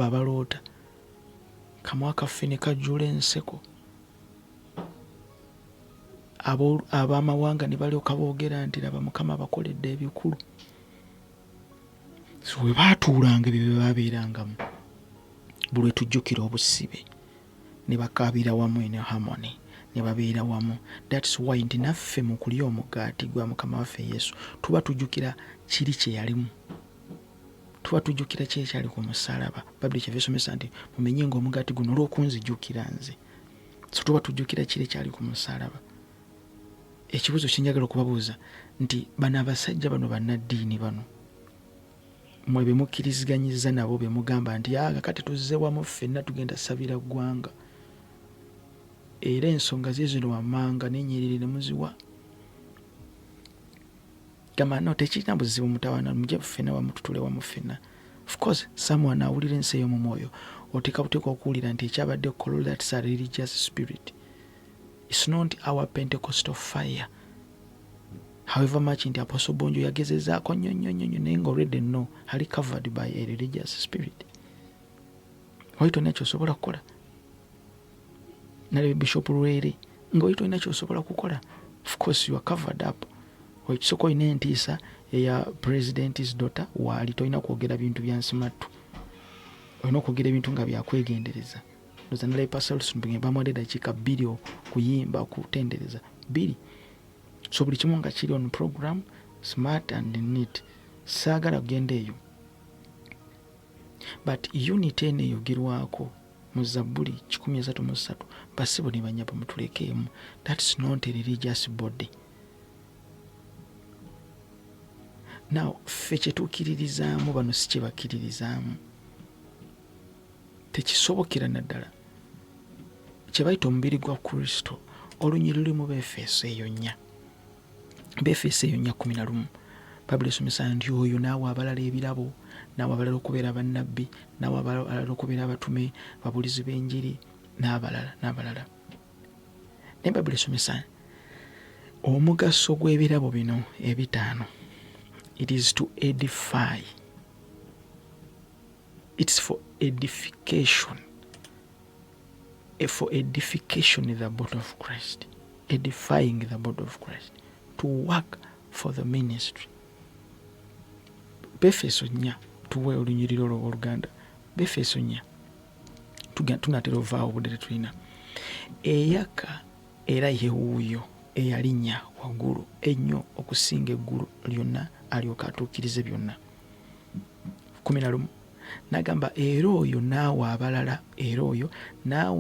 abaloota, kamwa kaffe ne kajjula enseko, ab'amawanga ne balyoka boogera nti laba Mukama abakoledde ebikulu. So bwe baatuulanga ebyo bye baabeerangamu, buli tujjukira obusibe ne bakaabira wamu ne harmony ne babeera wamu. That's why nti naffe mu kulya omugaati gwa Mukama waffe Yesu tuba tujjukira kiri kye yalimu, tuba tujjukira ki ekyali ku musaalaba. Bayibuli kyeva esomesa nti mumenyenga omugaati guno olw'okunzijjukira nze. So tuba tujjukira kiri ekyali ku musaalaba. Ekibuuzo kinjagala okubabuuza nti bano abasajja bano bannaddiini bano mwe be mukkiriziganyizza nabo be mugamba nti kati tuzze wamu ffenna tugenda sabira ggwanga, era ensonga ze zino wammanga n'ennyiriri ne muziwa. gamba no tekirina buzibu mutawana muje ffena wamu tutule wamu ffena. Of course someone awulira ensi eyo mu mwoyo oteeka buteeka okuwulira nti ekyabadde okukolola that's a religious spirit. It's not our Pentecostal fire. However much nti Apostle Bonjo yagezezaako nnyo naye nga already no ali covered by a religious spirit. Waito nakyo osobola kukola. Nalebe Bishop Rwere nga waito nakyo osobola kukola. Of course you are covered up. Waikisoko ine entiisa eya president's daughter waali toyina kwogera bintu bya nsimattu. Olina okwogera ebintu nga byakwegendereza. Ndoza nalebe Pastor Lusumbenge bamwadde dakiika 2 kuyimba kutendereza 2. So buli kimu nga kiri on program, smart and neat. Saagala kugenda eyo. But unity eno eyogerwako mu Zabbuli 133 basibo ne banyabo mutulekeemu. That's not a religious body. Now ffe kyetukkiririzaamu bano si kye bakkiririzaamu. Tekisobokera naddala kye bayita omubiri gwa Kristo olunyi luli mu Befeso eyo 4. Befeso eyo 4:11 Bayibuli esomesa nti oyo naawe abalala ebirabo, naawe abalala okubeera bannabbi, naawe abalala okubeera abatume, babulizi b'enjiri, n'abalala. Naye Bayibuli esomesa omugaso gw'ebirabo bino ebitaano, it is to edify. It's for edification. For edification in the body of Christ. Edifying the body of Christ. To work for the ministry. Befeso 4 tuwe olunyiriro oluganda. Befeso 4 tunatera ovaawo obudde tulina. Eyaka era yewuuyo eyalinnya waggulu ennyo okusinga eggulu lyonna alyoka atuukirize byonna. 11 Nagamba era oyo naawe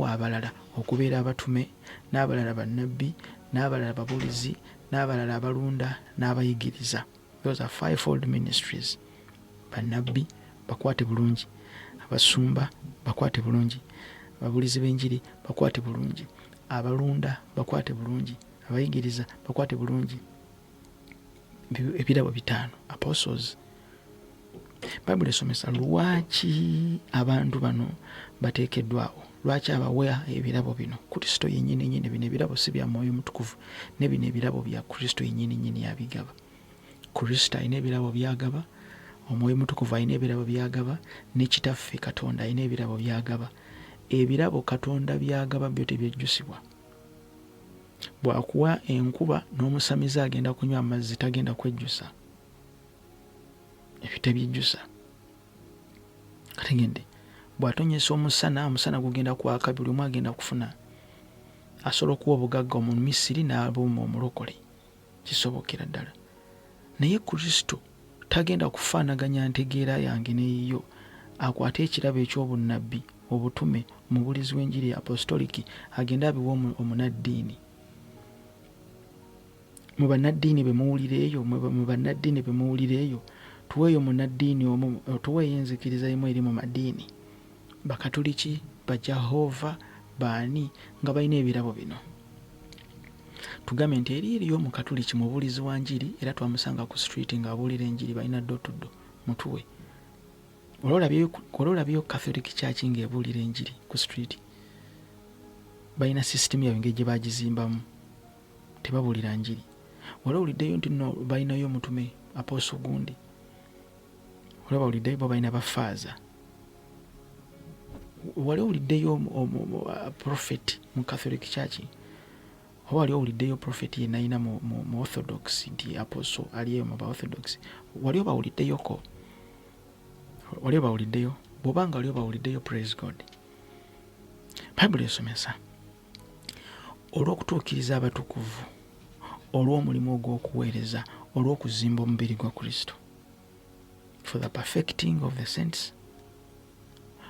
abalala okubeera abatume, n'abalala bannabbi, n'abalala babulizi, n'abalala abalunda, n'abayigiriza. Those are 5-fold ministries. Bannabbi bakwate bulungi, abasumba bakwate bulungi, ababulizi b'enjiri bakwate bulungi, abalunda bakwate bulungi, abayigiriza bakwate bulungi. Ebirabo 5 apostles. Bayibuli esomesa lwaki abantu bano bateekeddwawo, lwaki abawa ebirabo bino. Kristo yennyini bino ebirabo si bya Mwoyo Mutukuvu, ne bino ebirabo bya Kristo yennyini yabigaba. Kristo alina ebirabo byagaba, Omwoyo Mutukuvu alina ebirabo byagaba, ne Kitaffe Katonda alina ebirabo byagaba. Ebirabo Katonda byagaba byo tebyejjusibwa. Bw'akuwa enkuba n'omusamize agenda kunywa amazzi tagenda kwejjusa. Ebyo tebyejjusa. Kategende bw'atonyesa omusana gugenda kwaka, buli omu agenda kufuna. Asobola okuwa obugagga Omumisiri n'abuuma omulokole. Kisobokera ddala. Naye Kristo tagenda kufaanaganya ntegeera yange neyiyo. Akwate ekirabo eky'obunnabbi, obutume, omubulizi w'enjiri apostoliki agenda abiwa omunaddiini. Mu bannaddiini be muwulira eyo, tuweeyo munaddiini omu, tuweeyo enzikiriza emu eri mu maddiini. Bakatoliki, Bajahova, baani nga balina ebirabo bino. Tugambe nti eriyo omukatoliki mubulizi wa njiri era twamusanga ku street nga abuulira enjiri, balina dotuddo mutuwe. Olabyeyo Catholic Church ng'ebuulira enjiri ku street. Balina system yaabwe engeri gye bagizimbamu, tebabuulira njiri. Olawuliddeyo nti no balinayo omutume apostle gundi. Olawuliddeyo bo balina bafaaza. Olawuliddeyo prophet mu Catholic Church. Olawuliddeyo prophet yenna alina mu Orthodox nti apostle aliyo mu Orthodox. Olawuliddeyoko. Olawuliddeyo. Bw'obanga olawuliddeyo, praise God. Bible esomesa olw'okutuukiriza abatukuvu, olw'omulimu ogw'okuweereza, olw'okuzimba omubiri gwa Kristo. For the perfecting of the saints,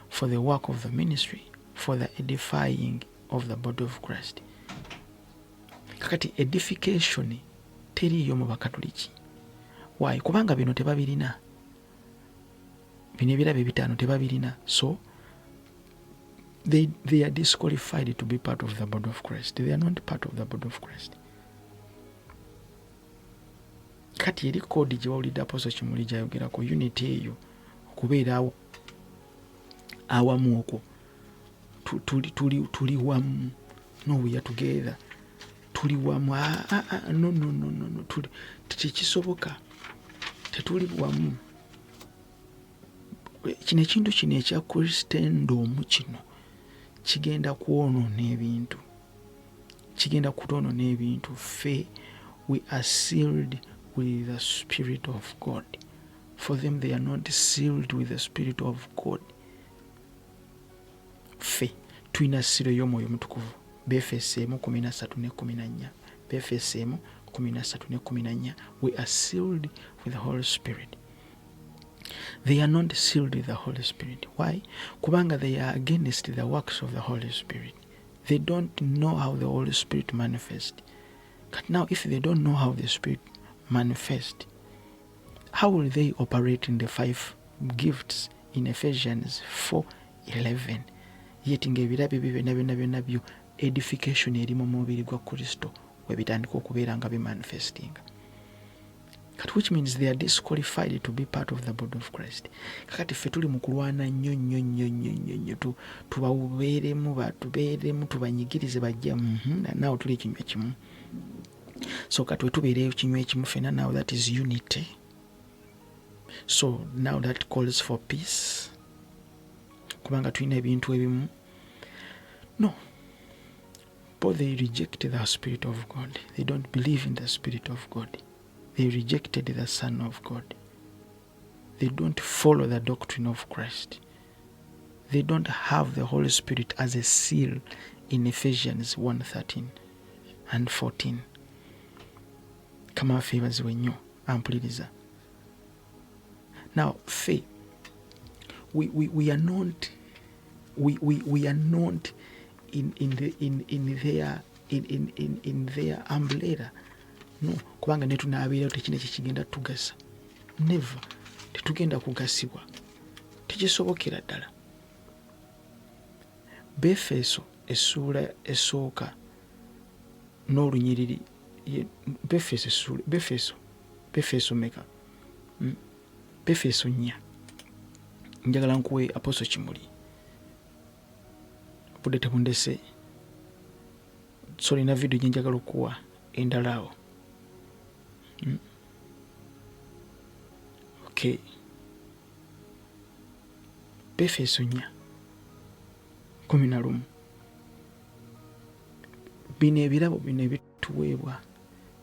for the work of the ministry, for the edifying of the body of Christ. Kakati edification teriyo mu Bakatoliki. Why? Kubanga bino tebabirina. Bino ebirabo ebitaano tebabirina. So they are disqualified to be part of the body of Christ. They are not part of the body of Christ. kati eri kodi gye wawulidde Apostle Kimuli gy'ayogerako unity eyo okubeera awamu okwo tuli wamu. No, we are together. Tuli wamu. No. Tekisoboka. Tetuli wamu. Kino ekintu kino ekya Christendom kino kigenda kwonoona ebintu. Kigenda kutonoona ebintu. Fe, we are sealed with the Spirit of God. For them, they are not sealed with the Spirit of God. Fe, tulina siro y'Omwoyo Mutukuvu. Befeseemu 13:14. Befeseemu 13:14. We are sealed with the Holy Spirit. They are not sealed with the Holy Spirit. Why? Kubanga they are against the works of the Holy Spirit. They don't know how the Holy Spirit manifests. But now, if they don't know how the Spirit manifests, how will they operate in the 5 gifts in Ephesians 4:11? Yet ng'ebirabi byonna byo edification eri mu mubiri gwa Kristo we bitandika okubeera nga bimanifesting. Which means they are disqualified to be part of the body of Christ. Kakati ffe tuli mu kulwana nnyo tubabeeremu tubanyigirize bajja naawe tuli ekinywa kimu. So kati we tubeereyo kinywa ekimu ffena, now that is unity. So now that calls for peace. Kubanga tulina ebintu ebimu. No. But they reject the Spirit of God. They don't believe in the Spirit of God. They rejected the Son of God. They don't follow the doctrine of Christ. They don't have the Holy Spirit as a seal in Ephesians 1:13 and 14. Kama febaziwe nnyo ampuliriza. Now, faith. We are not in their umbrella. No, kubanga ne tunaabeerayo tekina kikigenda tugasa. Never. Tetugenda kugasibwa. Tekisobokera ddala. Befeso essuula esooka n'olunyiriri. Befeso meka. Befeso 4. Njagala nkuwe Apostle Kimuli. Budde tebundese. Sorry na video gye njagala okuwa endalaawo. Okay. Befeso 4:11. Bino ebirabo bino ebituweebwa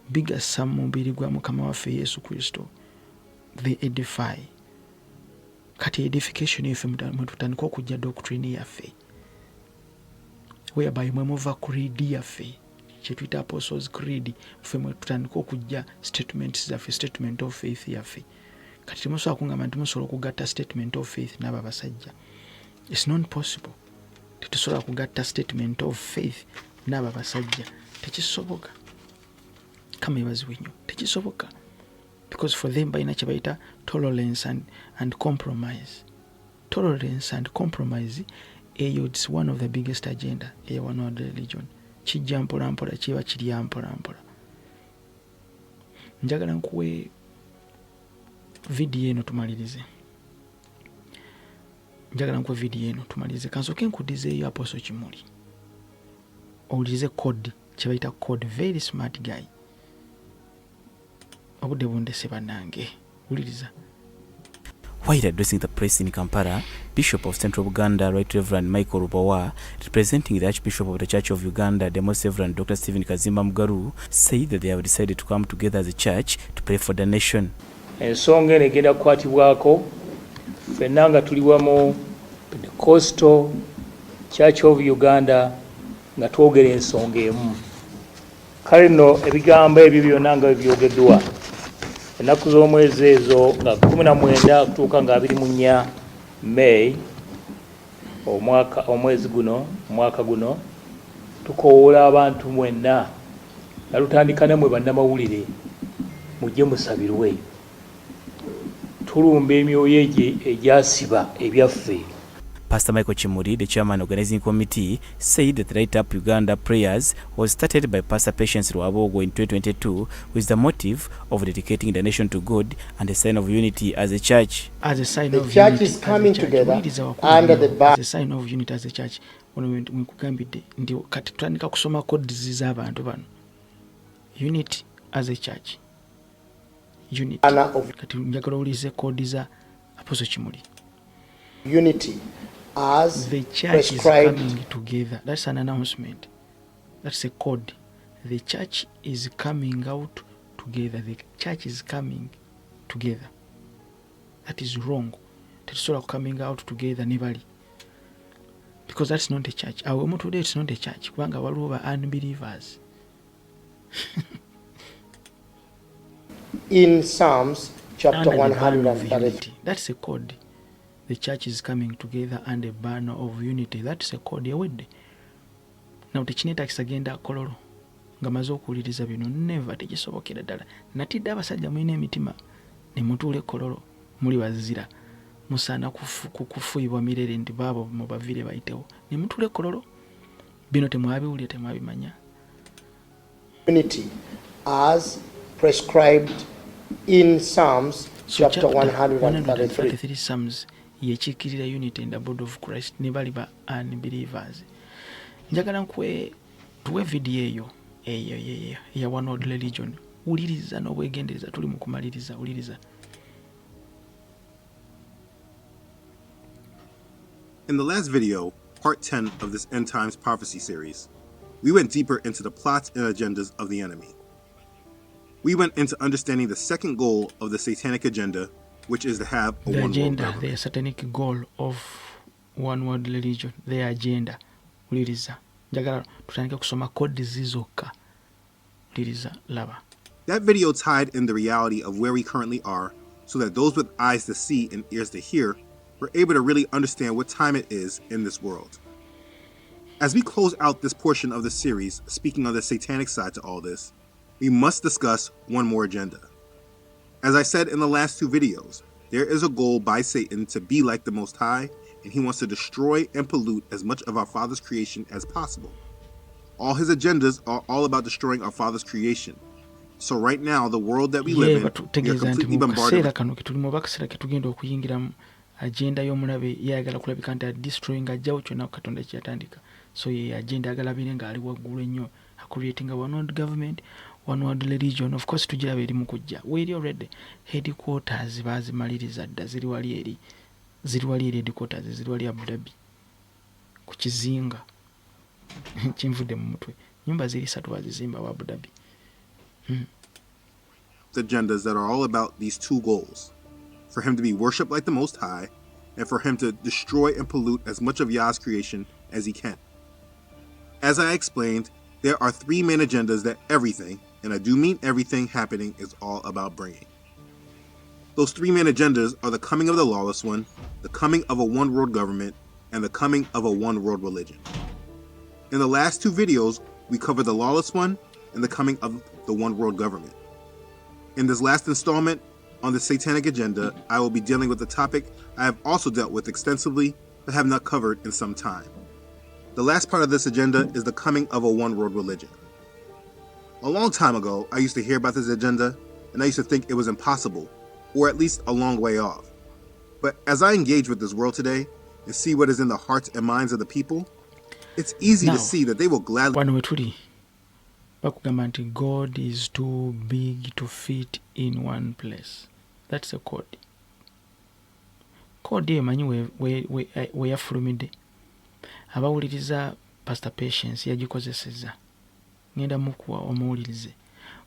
bigasa mu mubiri gwa Mukama waffe Yesu Kristo. The edify. Kati edification yaffe mwe tutandika okujja doctrine yaffe. Whereby mwe muva creed yaffe. Kye tuyita Apostles Creed. Ffe mwe tutandika okujja statements zaffe, statement of faith yaffe. Kati temusobola kungamba nti musobola okugatta statement of faith n'abo abasajja. It's not possible. Tetusobola kugatta statement of faith n'abo abasajja. Tekisoboka. Kama ebazibwe nnyo. Tekisoboka. Because for them balina kye bayita tolerance and compromise. Tolerance and compromise it's one of the biggest agenda eya one world religion. Kijja mpolampola kiba kirya mpolampola. Njagala nkuwe video eno tumalirize. Kansoke nkudizeeyo Apostle Kimuli. Owulirize code kye bayita code, very smart guy. Obudde bundese bannange. Wuliriza. While addressing the press in Kampala, Bishop of Central Uganda, Right Reverend Micheal Kimuli, representing the Archbishop of the Church of Uganda, the Most Reverend Dr. Stephen Kazimba Mugaru, said that they have decided to come together as a church to pray for the nation. Ensonga eno egenda kukwatibwako ffenna nga tuli wamu Pentecostal Church of Uganda nga twogera ensonga emu. Kale nno ebigambo ebyo byonna nga byogeddwa ennaku z'omwezi ezo nga 19 kutuuka nga 24 May omwaka guno tukowoola abantu mwenna nalutandika namwe bannamawulire mujje musabirwe tulumba emyoyo egyasiba ebyaffe Pastor Micheal Kimuli, the chairman organizing committee, said that Light Up Uganda prayers was started by Pastor Patience Rwabogo in 2022 with the motive of dedicating the nation to God and a sign of unity as a church. As a sign The of church unity is coming as a church. together under the as a sign of unity as a church. Mwekugambidde nti kati tutandika kusoma codes z'abantu bano. Unity as a church. Unity. Kati njagala ulize code za Apostle Kimuli. Unity as the church prescribed. is coming together. That's an announcement. That's a code. The church is coming out together. The church is coming together. That is wrong. That's sort of coming out together nibali. Because that's not a church. Our today it's not a church. Kubanga waliwo unbelievers. In Psalms chapter 133. That's a code. The church is coming together under a banner of unity. That's a code yawedde. Now tekineta kisagenda kololo. Ngamaze okuwuliriza bino never tekisobokera ddala. Natidde abasajja mulina emitima ne mutuule kololo muli bazira. Musaana kufuibwa mirere nti baabo mubavire bayitewo. Ne mutuule kololo. Bino temwabiwulira temwabimanya. Unity as prescribed in Psalms chapter 133. Psalms yekiikirira unity in the body of Christ ne bali ba unbelievers. Njagala tuwe video eyo ya one world religion. Uliriza n'obwegendereza tuli mu kumaliriza uliriza. In the last video, part 10 of this End Times Prophecy series, we went deeper into the plots and agendas of the enemy. We went into understanding the second goal of the satanic agenda, which is to have a one world government. The satanic goal of one world religion, their agenda. Uliriza. Njagala tutandike kusoma code zizokka. Uliriza laba. That video tied in the reality of where we currently are so that those with eyes to see and ears to hear were able to really understand what time it is in this world. As we close out this portion of the series, speaking on the satanic side to all this, we must discuss one more agenda. As I said in the last two videos, there is a goal by Satan to be like the Most High, and he wants to destroy and pollute as much of our Father's creation as possible. All his agendas are all about destroying our Father's creation. So right now, the world that we live in, we are completely bombarded with agenda y'omulabe yayagala kulabika nti destroying ajjawo kyonna Katonda kyeyatandika. So ye agenda agalabire nga ali waggulu ennyo creating a one world government, one world religion. Of course tugiraba eri mu kujja. Weeri already headquarters bazimaliriza dda ziri wali eri headquarters ziri wali Abu Dhabi ku kizinga kinvudde mu mutwe. Nyumba ziri 3 bazizimba wa Abu Dhabi. Agendas that are all about these two goals. For him to be worshipped like the Most High, and for him to destroy and pollute as much of Yah's creation as he can. As I explained, there are 3 main agendas that everything, and I do mean everything happening, is all about bringing. Those 3 main agendas are the coming of the lawless one, the coming of a one world government, and the coming of a one world religion. In the last 2 videos, we covered the lawless one and the coming of the one world government. In this last installment, on the satanic agenda, I will be dealing with a topic I have also dealt with extensively, but have not covered in some time. The last part of this agenda is the coming of a one world religion. A long time ago, I used to hear about this agenda, and I used to think it was impossible, or at least a long way off. But as I engage with this world today, and see what is in the hearts and minds of the people, it's easy to see that they will gladly... Wano wetuli bakugamba nti God is too big to fit in one place. That's a code. Code emanyi we yafulumidde. Abawuliriza Pastor Patience yagikozeseza. Ngenda mukuwa omuwulirize.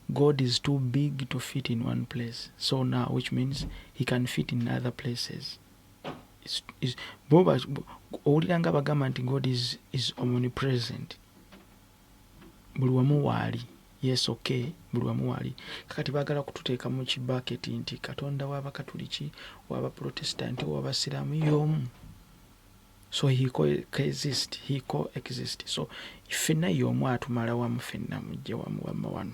God is too big to fit in one place. So now, which means he can fit in other places. Owuliranga bagamba nti God is omnipresent. Buli wamu waali. Yes, okay, buli wamu waali. Kakati baagala kututeeka mu kibaketi nti Katonda w'Abakatoliki, w'Abaprotestant, w'Abasiraamu y'omu. So he coexist. So ffenna y'omu atumala wamu ffenna mujje wamu wamma wano.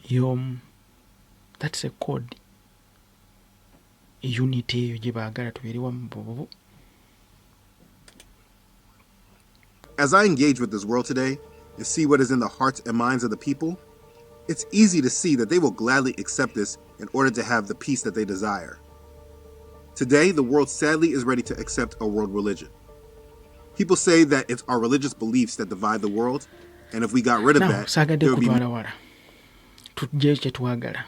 Y'omu. That's a code. unity eyo gye baagala tubeere wamu bububu. As I engage with this world today and see what is in the hearts and minds of the people, it's easy to see that they will gladly accept this in order to have the peace that they desire. Today, the world sadly is ready to accept a world religion. People say that it's our religious beliefs that divide the world, and if we got rid of that, saagadde there would be kutwala wala tujjeyo kye twagala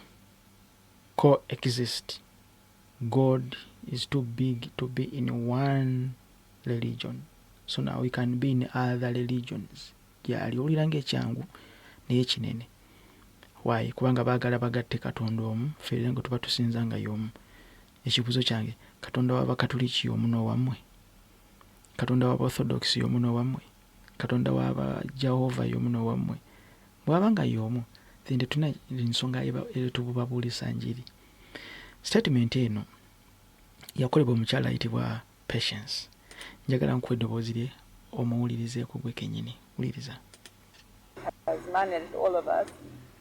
coexist. God is too big to be in one religion, so now we can be in other religions. Gyali owulira ng'ekyangu naye kinene. Why? Kubanga baagala bagatte Katonda omu, ffe era nga tuba tusinza nga y'omu. Ekibuzo kyange, Katonda w'Abakatuliki y'omu n'owammwe? Katonda w'Abaorthodox y'omu n'owammwe? Katonda w'Abajehova y'omu n'owammwe? Bw'aba nga y'omu, then tetulina ensonga etububabuulisa njiri. Statement eno yakolebwa omukyala ayitibwa Patience. Njagala nkuwa eddoboozi lye omuwulirizeeko gwe kennyini. Wuliriza. Has managed all of us,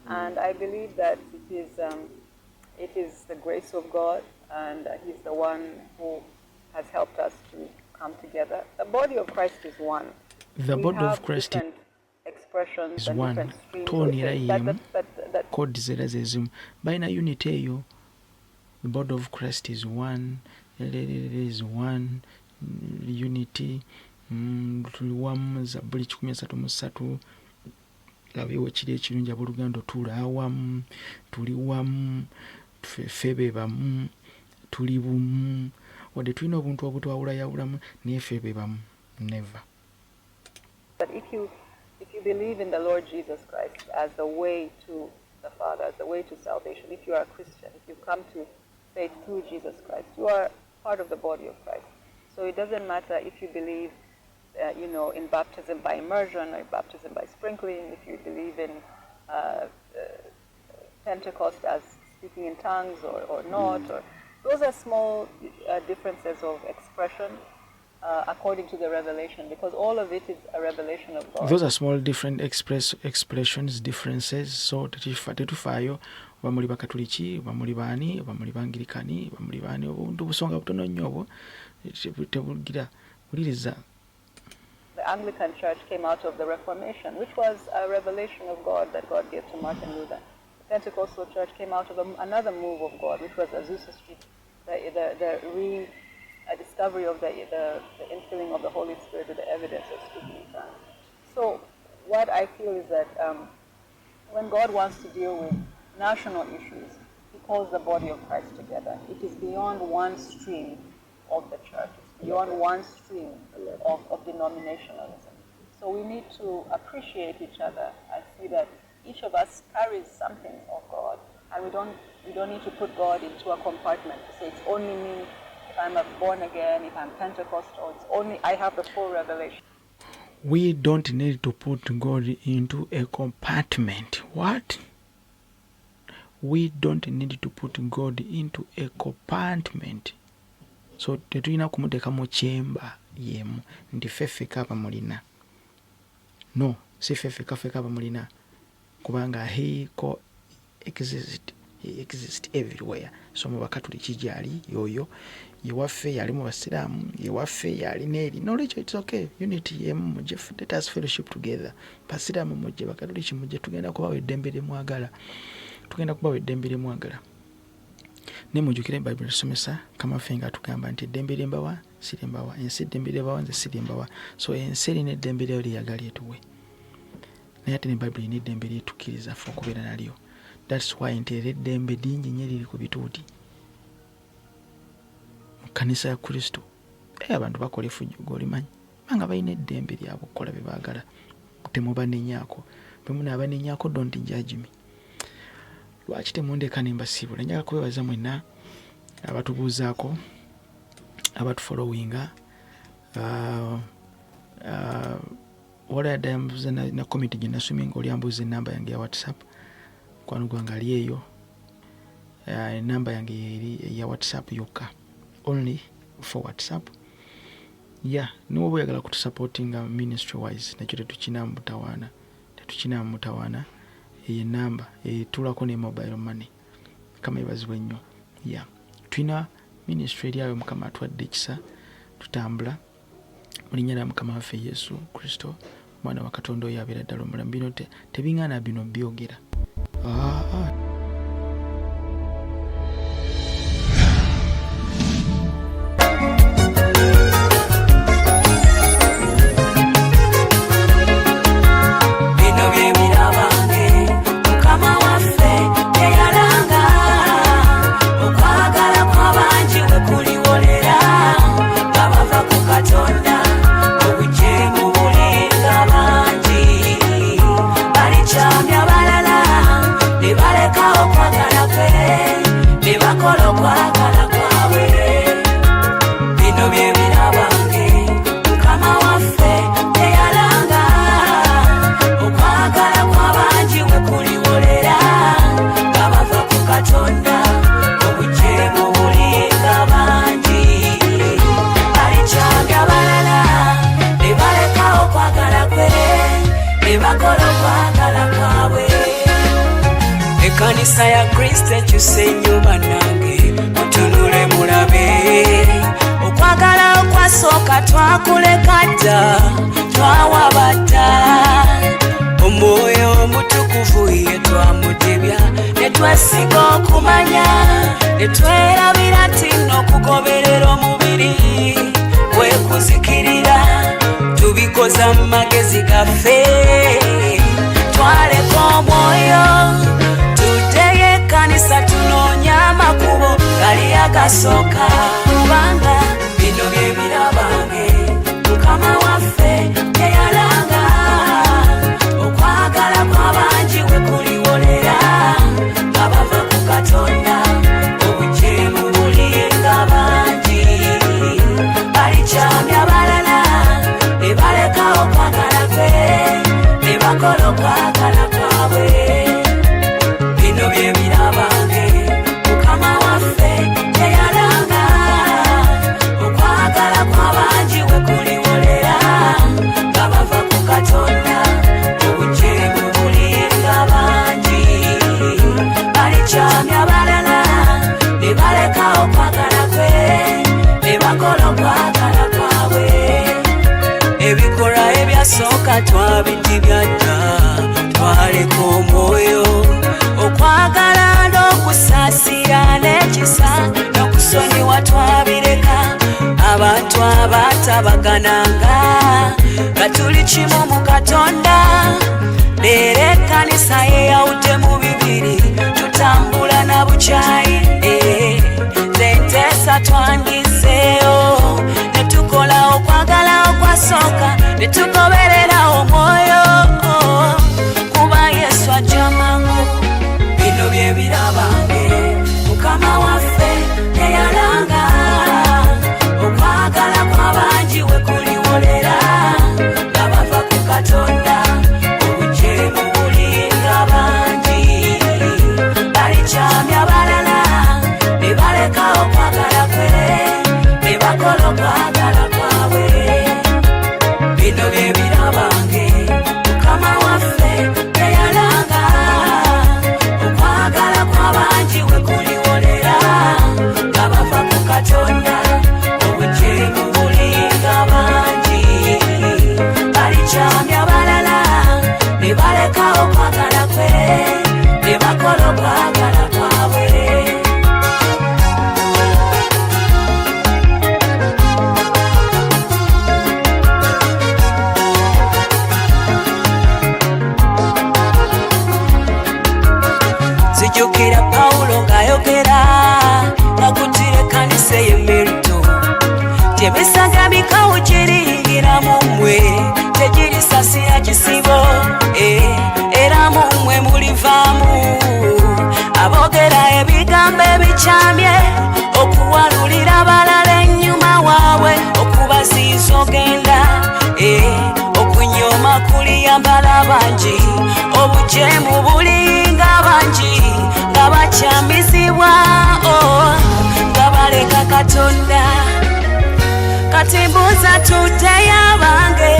and I believe that it is the grace of God, and He's the one who has helped us to come together. The body of Christ is one. The body of Christ expressions is and one. different streams Tony of faith. Rayem, That code zera zezimu. Baina unity eyo. The body of Christ is one. There is one unity. Tuli wamu Zaburi 13:3. Labewo kiri ekirungi abooluganda tuli awamu, tuli wamu, ffe be bamu, tuli bumu. Wadde tulina obuntu obutwawulayawulamu naye ffe be bamu. Never. But if you believe in the Lord Jesus Christ as the way to the Father, as the way to salvation, if you are a Christian, if you come to faith through Jesus Christ, you are part of the body of Christ. So it doesn't matter if you believe, in baptism by immersion or baptism by sprinkling, if you believe in Pentecost as speaking in tongues or not. Or those are small differences of expression according to the revelation, because all of it is a revelation of God. Those are small different expressions, differences. So tetufaayo bamuli bakatuliki, bamuli baani, bamuli bangirikani, bamuli baani, obuntu busonga butono nnyo obwo tebugira. Wuliriza. The Anglican Church came out of the Reformation, which was a revelation of God that God gave to Martin Luther. The Pentecostal Church came out of another move of God, which was Azusa Street, the discovery of the infilling of the Holy Spirit with the evidence of speaking in tongues. So what I feel is that when God wants to deal with national issues, He calls the body of Christ together. It is beyond one stream of the church. It's beyond one stream of denominationalism. So we need to appreciate each other and see that each of us carries something of God, and we don't need to put God into a compartment to say it's only me. If I'm born again, if I'm Pentecostal, it's only I have the full revelation. We don't need to put God into a compartment. What? We don't need to put God into a compartment. So tetulina kumuteka mu chamber yemu nti feffeka abamulina. No, si feffeka abamulina. Kubanga he exist everywhere. So mu bakatuliki gyali yoyo yewaffe yali mu basiraamu yewaffe yali n'eri. No, it's okay. Unity yemu mujje, let us fellowship together. Basiraamu mujje, bakatuliki mujje, tugenda kubawa eddembe lye mwagala. Ne mujjukire Bible tusomesa Kamaffe nga tugamba nti eddembe lye mbawa si lye mbawa, ensi eddembe lye bawa nze si lye mbawa. So ensi erina eddembe lyayo lyeyagala etuwe, naye ate ne Bible erina eddembe lyetukkiriza ffe okubeera nalyo. That's why nti era eddembe lingi nnyo eriri ku bituuti mu kkanisa ya Kristo. Abantu bakola effujjo g'olimanyi banga balina eddembe lyabwe okukola bye baagala, temubanenyaako. Bwe munaabanenyaako don't judge me. Lwaki temundeka ne mbasiibula? Njagala kubeebaza mwenna abatubuuzaako, abatufollowinga. Wala yadde yambuuza na komiti gye nasomye nga oli ambuuza ennamba yange ya WhatsApp. Mukwano gwange ali eyo. Ennamba yange eri eya WhatsApp yokka, only for WhatsApp. Niwoba oyagala kutusupportinga ministry wise, nakyo tetukinaamu mutawaana. Eyo ennamba etulako ne mobile money. Kama ebazibwa ennyo. Tulina ministry eri ayo Mukama atwadde ekisa tutambula mu linnya lya Mukama waffe Yesu Kristo mwana wa Katonda oyo abeera ddala omulamu. Bino tebiŋŋaana bino byogera. Ekanisa ya Kristo ekyuse nnyo bannange mutunule mulabe okwagala okwasooka twakuleka dda twawaba dda omwoyo omutukuvu ye twamudibya ne twesiga okumanya ne twerabira nti n'okugoberera omubiri kwekuzikirira tubikoza mu magezi gaffe twaleka omwoyo tuteye ekkanisa tunoonya amakubo gali agasooka kubanga bino bye birabange Mukama waffe teyalanga okwagala kw'abangi we kuliwolera nga bava ku Katonda obujeemu bulinga bangi balikyamya balala ne baleka okwagala kwe ne bakola okwagala kwabwe. Bino bye birabange Mukama waffe teyalanga okwagala kw'abangi we kuliwolera nga bava ku Katonda obujeemu bulinga bangi balikyamya balala ne baleka okwagala kwe ne bakola okwagala kwabwe. Ebikolwa ebyasooka twabidibya dda twaleka omwoyo okwagala n'okusaasira n'ekisa n'okusonyiwa twabireka abantu abatabagananga nga tuli kimu mu Katonda. Leero ekkanisa yeyawudde mu bibiri tutambula na bukyayi zenteesa twandiseeyo ne tukola okwagala okwasooka ne tugoberera omwoyo kuba Yesu ajja mangu. Bino bye birabange Mukama waffe teyalanga okwagala kw'abangi we kuliwolera nga bava ku Katonda obujeemu bulinga bangi balikyamya balala ne baleka okwagala kwe ne bakola okwagala kwabwe. Bino bye birabange Mukama waffe teyalanga okwagala kw'abangi we kuliwolera nga bava ku Katonda obujeemu bulinga bangi balikyamya balala ne baleka okwagala kwe ne bakola okwagala kwabwe. Zijukira Pawulo ng'ayogera ng'akuttira ekkanisa y'Emerito gyebisaga bikawo giringira mu mmwe tegirisasira kisibo era mu mmwe mulivaamu aboogera ebigambo ebikyamye okuwalulira balala ennyuma waabwe okubaziiza ogenda okunyooma kuliyambala bangi obujeemu bulinga bangi nga bakyamizibwa nga baleka Katonda. Kati mbuuza tuteyo abange